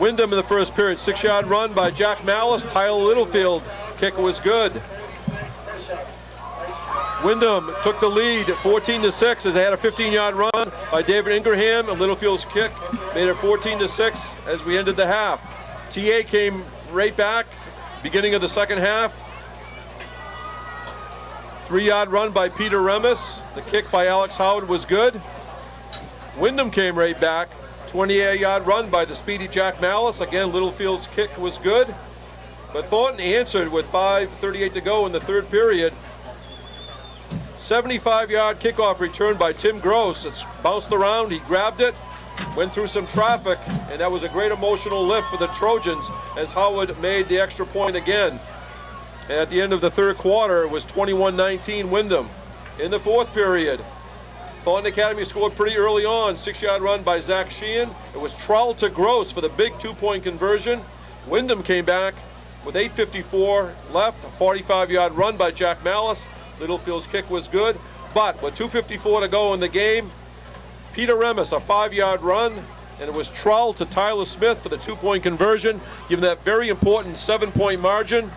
Windham in the first period, 6-yard run by Jack Malice. Tyler Littlefield, kick was good. Windham took the lead 14-6 as they had a 15-yard run by David Ingraham, and Littlefield's kick made it 14-6 as we ended the half. TA came right back, beginning of the second half. 3-yard run by Peter Remmes. The kick by Alex Howard was good. Windham came right back. 28-yard run by the speedy Jack Malice. Again, Littlefield's kick was good. But Thornton answered with 5:38 to go in the third period. 75-yard kickoff return by Tim Gross. It's bounced around, he grabbed it, went through some traffic, and that was a great emotional lift for the Trojans as Howard made the extra point again. And at the end of the third quarter, it was 21-19 Windham. In the fourth period, Thornton Academy scored pretty early on. 6-yard run by Zach Sheehan. It was Trowell to Gross for the big 2-point conversion. Windham came back with 8:54 left. A 45-yard run by Jack Malice. Littlefield's kick was good. But with 2:54 to go in the game, Peter Remmes, a 5-yard run, and it was Trowell to Tyler Smith for the 2-point conversion, giving that very important 7-point margin.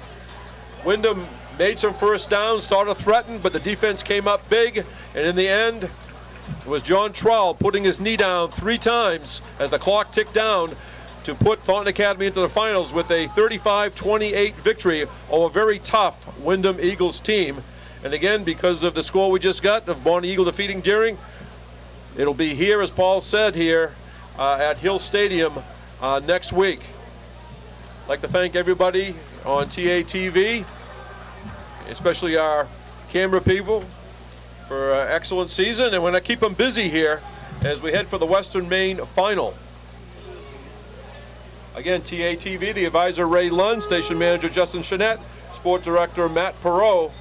Windham made some first downs, started to threaten, but the defense came up big, and in the end, it was John Trowell putting his knee down 3 times as the clock ticked down to put Thornton Academy into the finals with a 35-28 victory over a very tough Windham Eagles team. And again, because of the score we just got of Bonnie Eagle defeating Deering, it'll be here, as Paul said, here at Hill Stadium next week. I'd like to thank everybody on TATV, especially our camera people, for an excellent season, and we're going to keep them busy here as we head for the Western Maine Final. Again, TATV, the advisor Ray Lund, station manager Justin Chanette, sport director Matt Perot,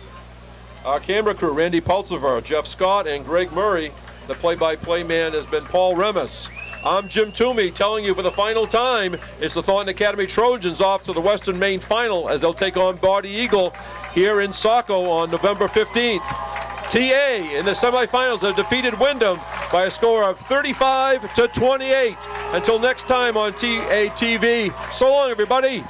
our camera crew Randy Pulsiver, Jeff Scott, and Greg Murray. The play-by-play man has been Paul Remmes. I'm Jim Twomey telling you for the final time, it's the Thornton Academy Trojans off to the Western Maine Final as they'll take on Bonnie Eagle here in Saco on November 15th. TA in the semifinals have defeated Windham by a score of 35-28. Until next time on TATV, so long everybody.